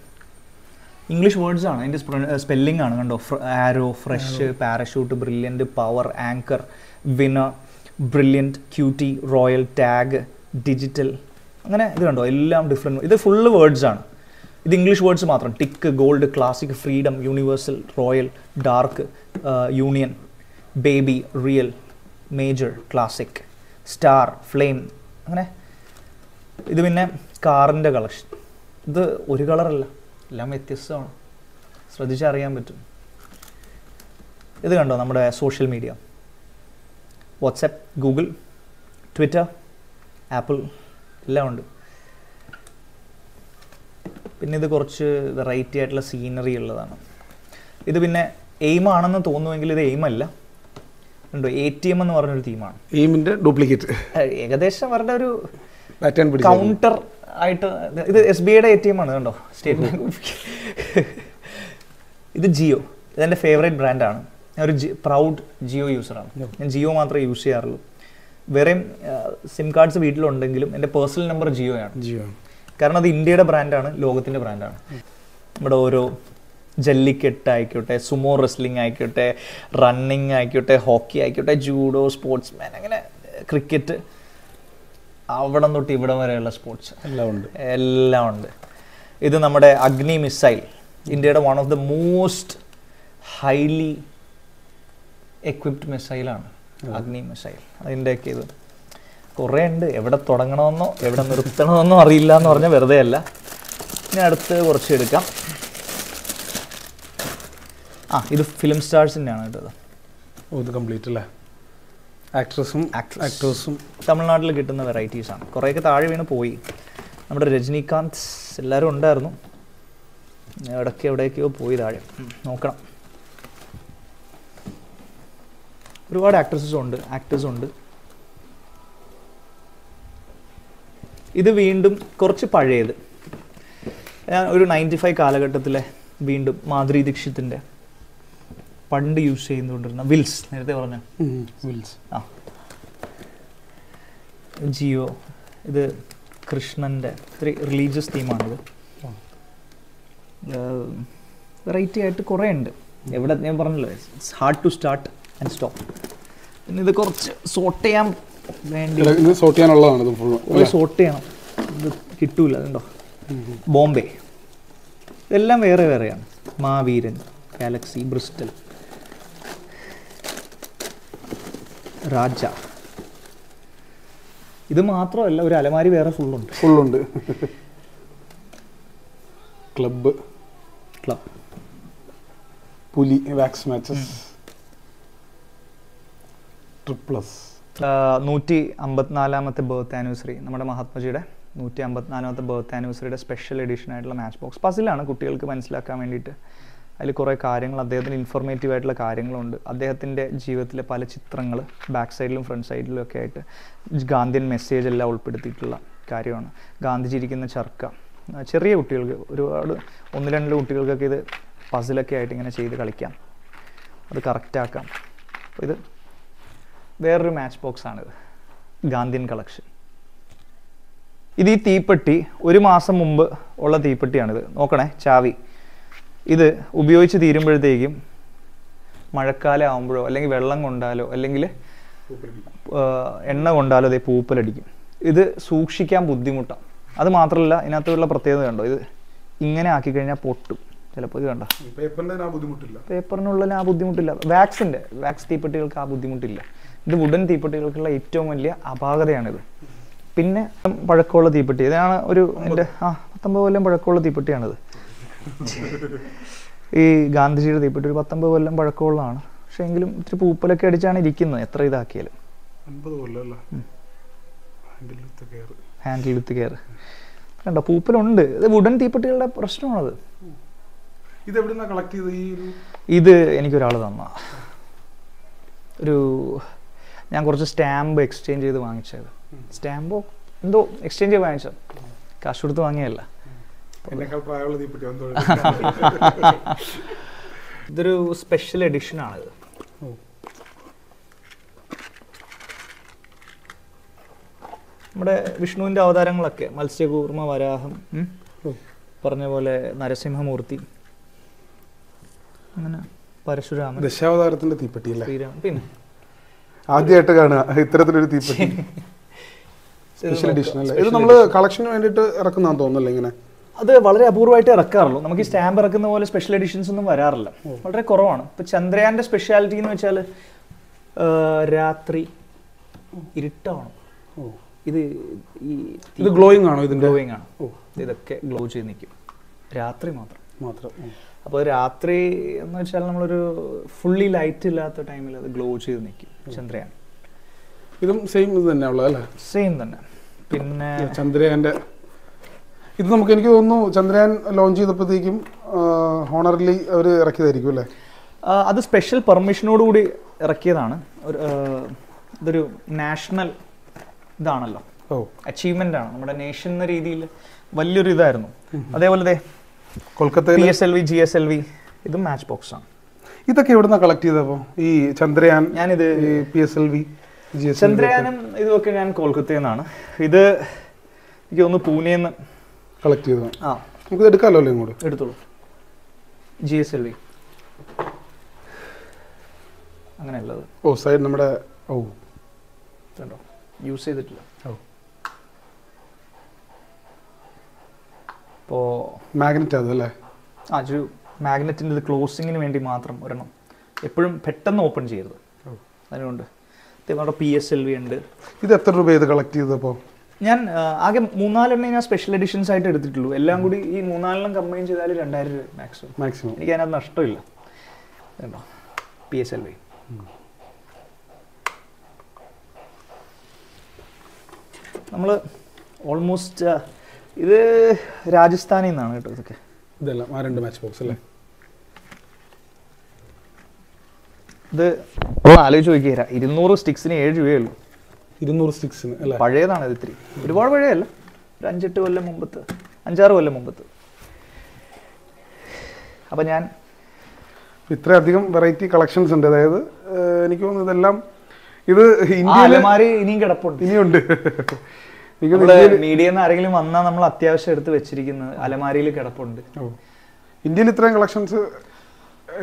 ഇംഗ്ലീഷ് വേർഡ്സ് ആണ്, അതിൻ്റെ സ്പെല്ലിംഗ് ആണ്. കണ്ടോ, arrow, fresh, parachute, brilliant, power, anchor, winner, brilliant, cutie, royal, tag, digital, അങ്ങനെ ഇത് കണ്ടോ എല്ലാം ഡിഫറെൻറ്റ്. ഇത് ഫുള്ള് വേർഡ്സ് ആണ്. ഇത് ഇംഗ്ലീഷ് വേർഡ്സ് മാത്രം. Tick, gold, classic, freedom, universal, royal, dark, union, baby, real, major, classic, star, flame, അങ്ങനെ. ഇത് പിന്നെ കാറിൻ്റെ കളക്ഷൻ. ഇത് ഒരു കളറല്ല, എല്ലാം വ്യത്യസ്തമാണ്, ശ്രദ്ധിച്ചറിയാൻ പറ്റും. ഇത് കണ്ടോ നമ്മുടെ social media, WhatsApp, Google, Twitter, apple എല്ലാം ഉണ്ട്. പിന്നെ ഇത് കുറച്ച് വെറൈറ്റി ആയിട്ടുള്ള സീനറി ഉള്ളതാണ്. ഇത് പിന്നെ എയിം ആണെന്ന് തോന്നുമെങ്കിൽ ഇത് എയിം അല്ല, ഉണ്ടോ ATM എന്ന് പറഞ്ഞൊരു തീമാണ്. എയിമിന്റെ ഡ്യൂപ്ലിക്കേറ്റ് ഏകദേശം അവരുടെ ഒരു കൗണ്ടർ ആയിട്ട്. ഇത് SBIയുടെ ATM ആണ്, കണ്ടോ, സ്റ്റേറ്റ് ബാങ്ക്. ഇത് ജിയോ, ഇതെൻ്റെ ഫേവറേറ്റ് ബ്രാൻഡാണ്. ഞാൻ ഒരു പ്രൗഡ് ജിയോ യൂസറാണ്. ഞാൻ ജിയോ മാത്രമേ യൂസ് ചെയ്യാറുള്ളൂ. വേറെയും സിം കാർഡ്സ് വീട്ടിലുണ്ടെങ്കിലും എൻ്റെ പേഴ്സണൽ നമ്പർ ജിയോയാണ്. കാരണം അത് ഇന്ത്യയുടെ ബ്രാൻഡാണ്, ലോകത്തിൻ്റെ ബ്രാൻഡാണ്. നമ്മുടെ ഓരോ ജല്ലിക്കെട്ട് ആയിക്കോട്ടെ, സുമോ റെസ്ലിംഗ് ആയിക്കോട്ടെ, റണ്ണിങ് ആയിക്കോട്ടെ, ഹോക്കി ആയിക്കോട്ടെ, ജൂഡോ, സ്പോർട്സ്മാൻ, അങ്ങനെ ക്രിക്കറ്റ്, അവിടം തൊട്ട് ഇവിടം വരെയുള്ള സ്പോർട്സ് എല്ലാം ഉണ്ട്. ഇത് നമ്മുടെ അഗ്നി മിസൈൽ, ഇന്ത്യയുടെ one of the most highly equipped മിസൈലാണ് അഗ്നി മിസൈൽ. അതിൻ്റെയൊക്കെ ഇത് കുറേ ഉണ്ട്. എവിടെ തുടങ്ങണമെന്നോ എവിടെ നിർത്തണമെന്നോ അറിയില്ല എന്ന് പറഞ്ഞാൽ വെറുതെ അല്ല. ഇനി അടുത്ത് കുറച്ച് എടുക്കാം. ഇത് ഫിലിം സ്റ്റാർസിൻ്റെ ആണ് കേട്ടത്. ഇത് കംപ്ലീറ്റ് അല്ലേ? ആക്ടേഴ്സും തമിഴ്നാട്ടിൽ കിട്ടുന്ന വെറൈറ്റീസാണ്. കുറേയൊക്കെ താഴെ വീണ് പോയി. നമ്മുടെ രജനീകാന്ത് എല്ലാവരും ഉണ്ടായിരുന്നു, എവിടെയൊക്കെയോ പോയി താഴെ. നോക്കണം. ഒരുപാട് ആക്ടേഴ്സും ഉണ്ട്. ഇത് വീണ്ടും കുറച്ച് പഴയത്. ഞാൻ ഒരു 95 കാലഘട്ടത്തിലെ വീണ്ടും മാധുരി ദീക്ഷിത്തിൻ്റെ പണ്ട് യൂസ് ചെയ്തുകൊണ്ടിരുന്ന വിൽസ്, നേരത്തെ പറഞ്ഞ വിൽസ്. ജിയോ. ഇത് കൃഷ്ണൻ്റെ റിലീജിയസ് തീമാണിത്. വെറൈറ്റി ആയിട്ട് കുറേ ഉണ്ട്. എവിടെ ഞാൻ പറഞ്ഞല്ലോ, it's hard to start and stop. പിന്നെ ഇത് കുറച്ച് സോർട്ട് ചെയ്യാൻ വേണ്ടി സോർട്ട് ചെയ്യാനുള്ളതാണ്. സോർട്ട് ചെയ്യണം, ഇത് കിട്ടൂല. അതുണ്ടോ, ബോംബെ, ഇതെല്ലാം വേറെ വേറെയാണ്. മാവീരൻ, ഗാലക്സി, ബ്രിസ്റ്റൽ, രാജ. ഇത് മാത്രമല്ല, ഒരു അലമാരി വേറെ ഫുള്ളുണ്ട്. ക്ലബ്, പുലി, വാക്സ് മാച്ചസ്, ട്രിപ്ലസ്. 154ാമത്തെ ബർത്ത് ആനിവേഴ്സറി, നമ്മുടെ മഹാത്മജിയുടെ 154ാമത്തെ ബർത്ത് ആനിവേഴ്സറിയുടെ സ്പെഷ്യൽ എഡിഷൻ ആയിട്ടുള്ള മാച്ച് ബോക്സ് പസിലാണ് കുട്ടികൾക്ക് മനസ്സിലാക്കാൻ വേണ്ടിയിട്ട്. അതിൽ കുറേ കാര്യങ്ങൾ, അദ്ദേഹത്തിന് ഇൻഫോർമേറ്റീവ് ആയിട്ടുള്ള കാര്യങ്ങളുണ്ട്. അദ്ദേഹത്തിൻ്റെ ജീവിതത്തിലെ പല ചിത്രങ്ങൾ ബാക്ക് സൈഡിലും ഫ്രണ്ട് സൈഡിലും ഒക്കെ ആയിട്ട് ഗാന്ധിയൻ മെസ്സേജ് എല്ലാം ഉൾപ്പെടുത്തിയിട്ടുള്ള കാര്യമാണ്. ഗാന്ധിജി ഇരിക്കുന്ന ചർക്ക, ചെറിയ കുട്ടികൾക്ക്, ഒരുപാട് 1-2 കുട്ടികൾക്കൊക്കെ ഇത് പസിലൊക്കെ ആയിട്ട് ഇങ്ങനെ ചെയ്ത് കളിക്കാം, അത് കറക്റ്റാക്കാം. അപ്പോൾ ഇത് വേറൊരു മാച്ച് ബോക്സ് ആണിത്, ഗാന്ധിയൻ കളക്ഷൻ. ഇത് ഈ തീപ്പെട്ടി 1 മാസം മുമ്പ് ഉള്ള തീപ്പെട്ടിയാണിത്. നോക്കണേ, ചാവി. ഇത് ഉപയോഗിച്ച് തീരുമ്പോഴത്തേക്കും മഴക്കാലം ആകുമ്പോഴോ അല്ലെങ്കിൽ വെള്ളം കൊണ്ടാലോ അല്ലെങ്കിൽ എണ്ണ കൊണ്ടാലോ അതേ പൂപ്പലടിക്കും. ഇത് സൂക്ഷിക്കാൻ ബുദ്ധിമുട്ടാണ്. അത് മാത്രമല്ല, ഇതിനകത്തുള്ള പ്രത്യേകത കണ്ടോ, ഇത് ഇങ്ങനെ ആക്കി കഴിഞ്ഞാൽ പൊട്ടും ചിലപ്പോൾ. ഇത് കണ്ടോ, പേപ്പറിനുള്ളതിന് ആ ബുദ്ധിമുട്ടില്ല. വാക്സ് തീപ്പെട്ടികൾക്ക് ആ ബുദ്ധിമുട്ടില്ല. ഇത് വുഡൻ തീപ്പെട്ടികൾക്കുള്ള ഏറ്റവും വലിയ അപാകതയാണിത്. പിന്നെ പഴക്കമുള്ള തീപ്പെട്ടി, ഇതാണ് എൻ്റെ 19 കൊല്ലം പഴക്കമുള്ള തീപ്പെട്ടിയാണിത്. ഈ ഗാന്ധിജിയുടെ തീപ്പെട്ടി ഒരു 19 കൊല്ലം പഴക്കമുള്ളതാണ്. പക്ഷെ എങ്കിലും ഇത്തിരി പൂപ്പലൊക്കെ അടിച്ചാണ് ഇരിക്കുന്നത്, എത്ര ഇതാക്കിയാലും. ഹാൻഡിൽ വിത്ത് കെയർ കണ്ടോ, പൂപ്പലുണ്ട്. ഇത് വുഡൻ തീപ്പെട്ടികളുടെ പ്രശ്നമാണത്. ഇത് എനിക്കൊരാൾ തന്ന ഞാൻ കുറച്ച് സ്റ്റാമ്പ് എക്സ്ചേഞ്ച് ചെയ്ത് വാങ്ങിച്ചത്. സ്റ്റാമ്പോ എന്തോ എക്സ്ചേഞ്ച് ചെയ്ത് വാങ്ങിച്ചത്, കാശ് കൊടുത്ത് വാങ്ങിയല്ല. ഇതൊരു സ്പെഷ്യൽ എഡിഷൻ ആണിത്. നമ്മുടെ വിഷ്ണുവിൻ്റെ അവതാരങ്ങളൊക്കെ, മത്സ്യകൂർമ്മ, വരാഹം, പറഞ്ഞ പോലെ നരസിംഹമൂർത്തി, അങ്ങനെ പരശുരാമൻ, ദശാവതാരത്തിന്റെ തീപ്പെട്ടി. പിന്നെ ആദ്യമായിട്ട് കാണുക ഇത്തരത്തിലൊരു തീപ്പെട്ടി. സ്പെഷ്യൽ എഡിഷൻ അല്ലേ? ഇത് നമ്മൾ കളക്ഷന് വേണ്ടിയിട്ട് ഇറക്കുന്നതാന്ന് തോന്നുന്നല്ലേ ഇങ്ങനെ? അത് വളരെ അപൂർവമായിട്ട് ഇറക്കാറുള്ളൂ. നമുക്ക് ഈ സ്റ്റാമ്പ് ഇറക്കുന്ന പോലെ സ്പെഷ്യൽ എഡിഷൻസ് ഒന്നും വരാറില്ല, വളരെ കുറവാണ്. ഇപ്പൊ ചന്ദ്രയാന്റെ സ്പെഷ്യാലിറ്റി എന്ന് വെച്ചാൽ രാത്രി ഇരുട്ടാണ്. ഇത് ഗ്ലോയിങ് ആണോ? ഇതിന്റെ ഗ്ലോയിങ് ആണ്. ഇതൊക്കെ ഗ്ലോ ചെയ്ത് നിൽക്കും രാത്രി മാത്രം. അപ്പോൾ രാത്രി എന്ന് വെച്ചാൽ നമ്മളൊരു ഫുള്ളി ലൈറ്റ് ഇല്ലാത്ത ടൈമിൽ അത് ഗ്ലോ ചെയ്ത് നിൽക്കും ചന്ദ്രയാൻ. ഇതും സെയിം ഇത് തന്നെ ഉള്ളത് അല്ലേ? സെയിം തന്നെ. പിന്നെ ചന്ദ്രയാന്റെ ഇത് നമുക്ക് എനിക്ക് തോന്നുന്നു ചന്ദ്രയാൻ ലോഞ്ച് ചെയ്തപ്പോഴത്തേക്കും ഹോണറലി അവർ ഇറക്കിയതായിരിക്കും അല്ലേ? അത് സ്പെഷ്യൽ പെർമിഷനോടുകൂടി ഇറക്കിയതാണ്. ഇതൊരു നാഷണൽ ഇതാണല്ലോ, അച്ചീവ്മെന്റ് ആണ്, നമ്മുടെ നേഷൻ എന്ന രീതിയിൽ വലിയൊരു ഇതായിരുന്നു. അതേപോലെ കൊൽക്കത്ത PSLV GSLV ഇതും മാച്ച് ബോക്സ് ആണ്. ഇതൊക്കെ എവിടുന്നാ കളക്ട് ചെയ്തപ്പോ ഈ ചന്ദ്രയാൻ? ഞാനിത് PSLV ചന്ദ്രയാനും ഇതൊക്കെ ഞാൻ കൊൽക്കത്തയിൽ നിന്നാണ്. ഇത് എനിക്ക് ഒന്ന് പൂനെന്ന് കളക്ട് ചെയ്തു. നമുക്ക് എടുക്കാമല്ലോ അല്ലേ? ഇങ്ങോട്ട് എടുത്തോളൂ. GSLV അങ്ങനെയുള്ളത്. സൈഡ് നമ്മുടെ കണ്ടോ, യൂസ് ചെയ്തിട്ടില്ല. ഇപ്പോൾ മാഗ്നറ്റ് അതല്ലേ? ഒരു മാഗ്നറ്റിൻ്റെ ക്ലോസിങ്ങിന് വേണ്ടി മാത്രം ഒരെണ്ണം, എപ്പോഴും പെട്ടെന്ന് ഓപ്പൺ ചെയ്യരുത്. അതിനുകൊണ്ട് നമ്മുടെ PSLV ഉണ്ട്. ഇത് എത്ര രൂപ ഇത് കളക്ട് ചെയ്തപ്പോൾ? ഞാൻ ആകെ 3-4 ഞാൻ സ്പെഷ്യൽ എഡിഷൻസ് ആയിട്ട് എടുത്തിട്ടുള്ളൂ. എല്ലാം കൂടി ഈ 3-4 കമ്പൈൻ ചെയ്താൽ 2000 രൂപ മാക്സിമം. എനിക്ക് അതിനകത്ത് നഷ്ടമില്ല. കേട്ടോ, PSLV നമ്മൾ ഓൾമോസ്റ്റ് ഇത് രാജസ്ഥാനിൽ നിന്നാണ് കേട്ടോ. ഇതൊക്കെ ഇതെല്ലാം ആ 2 മാച്ച് ബോക്സ് അല്ലേ? ഇത് ആലോചിച്ച് നോക്കിയാ 200 സ്റ്റിക്സിന് 7 രൂപയുള്ളൂ. 200 സ്റ്റിക്സിന് അല്ലേ? പഴയതാണ് ഇത്. ഇത്തിരി ഒരുപാട് പഴയല്ല, ഒരു 5-8 കൊല്ലം മുമ്പത്ത്, 5-6 കൊല്ലം മുമ്പത്ത്. അപ്പം ഞാൻ ഇത്രയധികം വെറൈറ്റി കളക്ഷൻസ് ഉണ്ട്. അതായത് എനിക്ക് തോന്നുന്നു ഇതെല്ലാം ഇത് അലമാരി ഇനിയും കിടപ്പുണ്ട്. ഇനിയുണ്ട്. മീഡിയന്ന് ആരെങ്കിലും വന്നാൽ നമ്മൾ അത്യാവശ്യം എടുത്ത് വെച്ചിരിക്കുന്നത് അലമാരിയിൽ കിടപ്പുണ്ട്. ഇന്ത്യയിൽ ഇത്രയും കളക്ഷൻസ്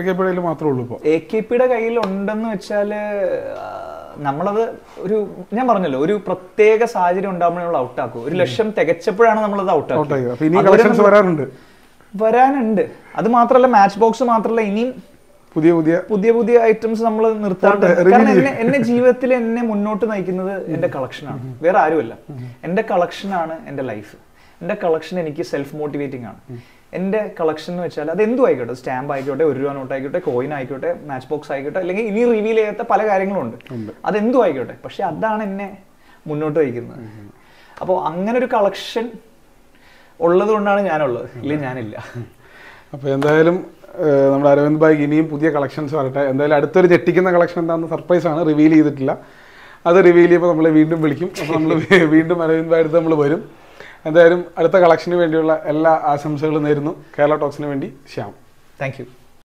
AKPയുടെ മാത്രമേ ഉള്ളൂ ഇപ്പോൾ. AKPയുടെ കയ്യിൽ ഉണ്ടെന്ന് വെച്ചാൽ നമ്മളത് ഒരു, ഞാൻ പറഞ്ഞല്ലോ, ഒരു പ്രത്യേക സാഹചര്യം ഉണ്ടാകുമ്പോൾ നമ്മൾ ഔട്ടാക്കും. 1 ലക്ഷം തികച്ചപ്പോഴാണ് നമ്മളത് ഔട്ടാക്കുക. വരാനുണ്ട്. അത് മാത്രമല്ല, മാച്ച് ബോക്സ് മാത്രമല്ല, ഇനിയും പുതിയ ഐറ്റംസ് നമ്മൾ നിർത്താണ്ട്. കാരണം എന്നെ ജീവിതത്തിൽ എന്നെ മുന്നോട്ട് നയിക്കുന്നത് എന്റെ കളക്ഷനാണ്, വേറെ ആരുമല്ല. എന്റെ കളക്ഷനാണ് എന്റെ ലൈഫ്. എന്റെ കളക്ഷൻ എനിക്ക് സെൽഫ് മോട്ടിവേറ്റിംഗ് ആണ്. എന്റെ കളക്ഷൻ എന്ന് വെച്ചാൽ അത് എന്തും ആയിക്കോട്ടെ, സ്റ്റാമ്പ് ആയിക്കോട്ടെ, 1 രൂപ നോട്ട് ആയിക്കോട്ടെ, കോയിൻ ആയിക്കോട്ടെ, മാച്ച് ബോക്സ് ആയിക്കോട്ടെ, അല്ലെങ്കിൽ ഇനി റിവീൽ ചെയ്യാത്ത പല കാര്യങ്ങളുണ്ട്. അതെന്തും ആയിക്കോട്ടെ, പക്ഷെ അതാണ് എന്നെ മുന്നോട്ട് നയിക്കുന്നത്. അപ്പോൾ അങ്ങനെ ഒരു കളക്ഷൻ ഉള്ളത് കൊണ്ടാണ് ഞാനുള്ളത്, ഇല്ലെങ്കിൽ ഞാനില്ല. അപ്പോൾ എന്തായാലും നമ്മുടെ അരവിന്ദ് ഭായിക്ക് ഇനിയും പുതിയ കളക്ഷൻസ് വരട്ടെ. എന്തായാലും അടുത്തൊരു ഞെട്ടിക്കുന്ന കളക്ഷൻ എന്താണെന്ന് സർപ്രൈസ് ആണ്, റിവീൽ ചെയ്തിട്ടില്ല. അത് റിവീൽ ചെയ്യുമ്പോൾ നമ്മൾ വീണ്ടും വിളിക്കും. അപ്പോൾ നമ്മൾ വീണ്ടും അരവിന്ദ് ഭായി അടുത്ത് നമ്മൾ വരും. എന്തായാലും അടുത്ത കളക്ഷന് വേണ്ടിയുള്ള എല്ലാ ആശംസകളും നേരുന്നു. കേരള ടോക്സിന് വേണ്ടി ശ്യാം. Thank you.